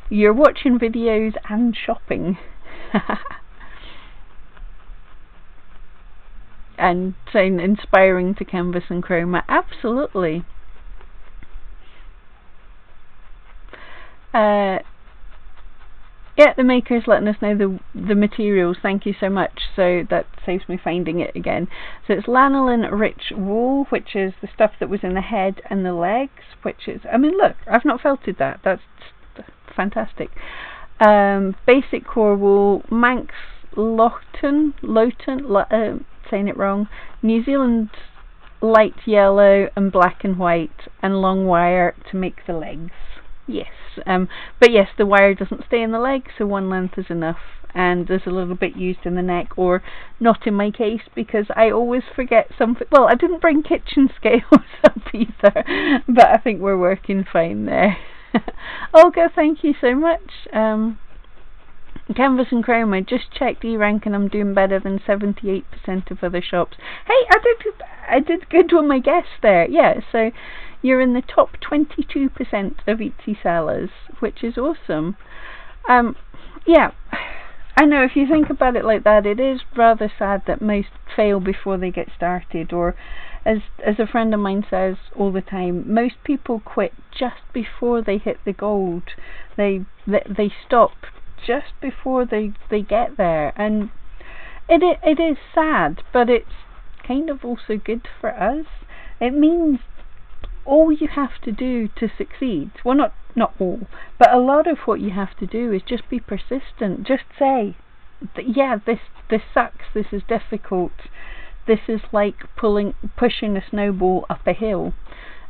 You're watching videos and shopping. And saying inspiring to Canvas and Chroma. Absolutely. Yeah, the maker's letting us know the materials. Thank you so much. So that saves me finding it again. So it's lanolin rich wool, which is the stuff that was in the head and the legs, which is, I mean, look, I've not felted that. That's fantastic. Basic core wool, Manx Loughton, saying it wrong, New Zealand light yellow and black and white, and long wire to make the legs. Yes, but yes, the wire doesn't stay in the leg, so 1 length is enough, and there's a little bit used in the neck, or not in my case, because I always forget something. Well, I didn't bring kitchen scales up either, but I think we're working fine there. Olga, thank you so much. Canvas and Chroma, just checked E-rank and I'm doing better than 78% of other shops. Hey, I did good with my guess there. Yeah, so you're in the top 22% of Etsy sellers, which is awesome. Yeah, I know, if you think about it like that, it is rather sad that most fail before they get started, or as a friend of mine says all the time, most people quit just before they hit the gold. They stop just before they get there, and it is sad, but it's kind of also good for us. It means all you have to do to succeed, well, not all, but a lot of what you have to do is just be persistent. Just say, yeah, this sucks, this is difficult, this is like pushing a snowball up a hill,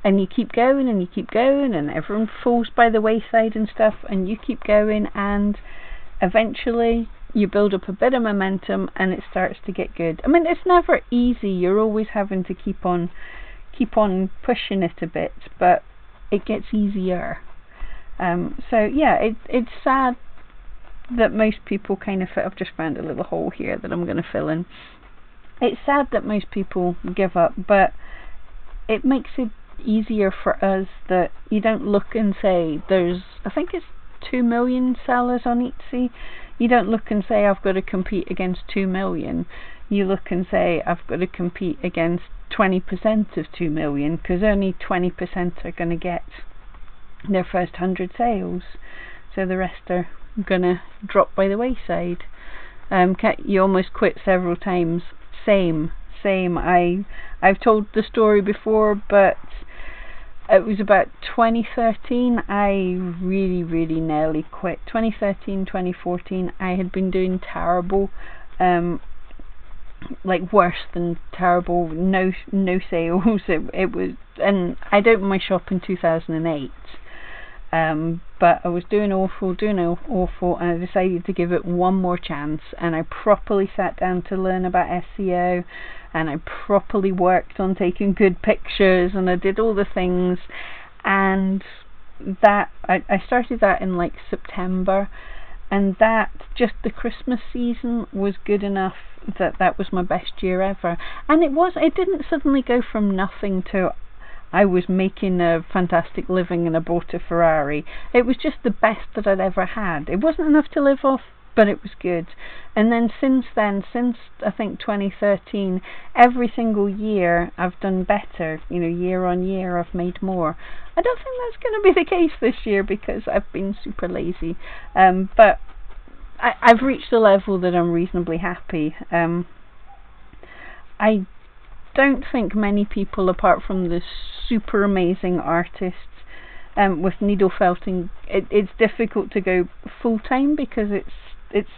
and you keep going and you keep going, and everyone falls by the wayside and stuff, and you keep going, and eventually you build up a bit of momentum and it starts to get good. I mean, it's never easy, you're always having to keep on pushing it a bit, but it gets easier. So yeah, it's sad that most people kind of I've just found a little hole here that I'm going to fill in. It's sad that most people give up, but it makes it easier for us that you don't look and say there's, I think it's 2 million sellers on Etsy. You don't look and say I've got to compete against 2 million. You look and say I've got to compete against 20% of 2 million, because only 20% are going to get their first 100 sales, so the rest are gonna drop by the wayside. You almost quit several times. Same. I've told the story before, but it was about 2013 I really nearly quit. 2013, 2014 I had been doing terrible, like worse than terrible, no sales. It was, and I'd opened my shop in 2008. But I was doing awful, and I decided to give it one more chance, and I properly sat down to learn about SEO, and I properly worked on taking good pictures, and I did all the things, and that I started that in like September, and that, just the Christmas season was good enough that was my best year ever. And it didn't suddenly go from nothing to I was making a fantastic living and I bought a Ferrari. It was just the best that I'd ever had. It wasn't enough to live off, but it was good. And then since I think 2013, every single year I've done better. Year on year I've made more. I don't think that's going to be the case this year because I've been super lazy. But I've reached a level that I'm reasonably happy. I don't think many people, apart from the super amazing artists with needle felting, it's difficult to go full time because it's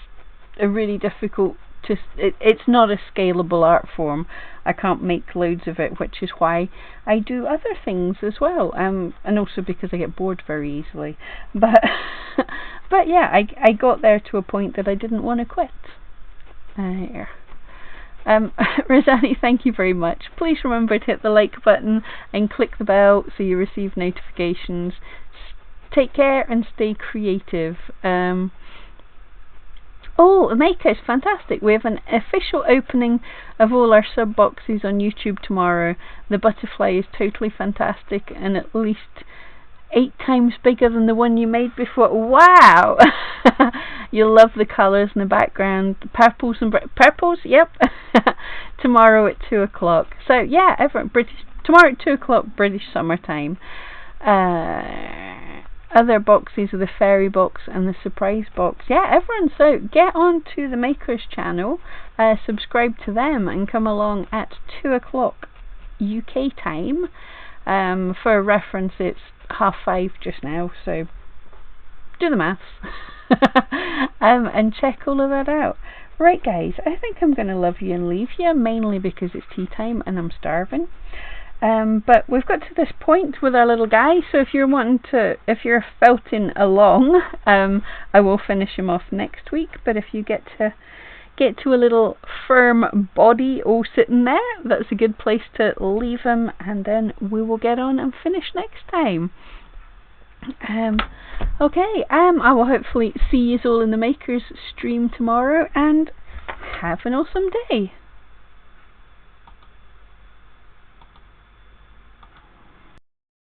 a really difficult it's not a scalable art form. I can't make loads of it, which is why I do other things as well, and also because I get bored very easily. But yeah, I got there to a point that I didn't want to quit. Rosani, thank you very much. Please remember to hit the like button and click the bell so you receive notifications. Take care and stay creative. Makers, fantastic. We have an official opening of all our sub boxes on YouTube tomorrow. The butterfly is totally fantastic and at least 8 times bigger than the one you made before. Wow! You'll love the colours in the background. The purples, yep. Tomorrow at 2 o'clock. So yeah, tomorrow at 2 o'clock British summertime. Other boxes are the fairy box and the surprise box. Yeah, everyone, so get on to the Makers channel, subscribe to them and come along at 2 o'clock UK time. For reference, it's 5:30 just now, so do the maths. And check all of that out. Right guys, I think I'm going to love you and leave you, mainly because it's tea time and I'm starving. But we've got to this point with our little guy, so if you're felting along, I will finish him off next week. But if you get to a little firm body all sitting there, that's a good place to leave him, and then we will get on and finish next time. Okay, I will hopefully see you all in the Makers stream tomorrow, and have an awesome day.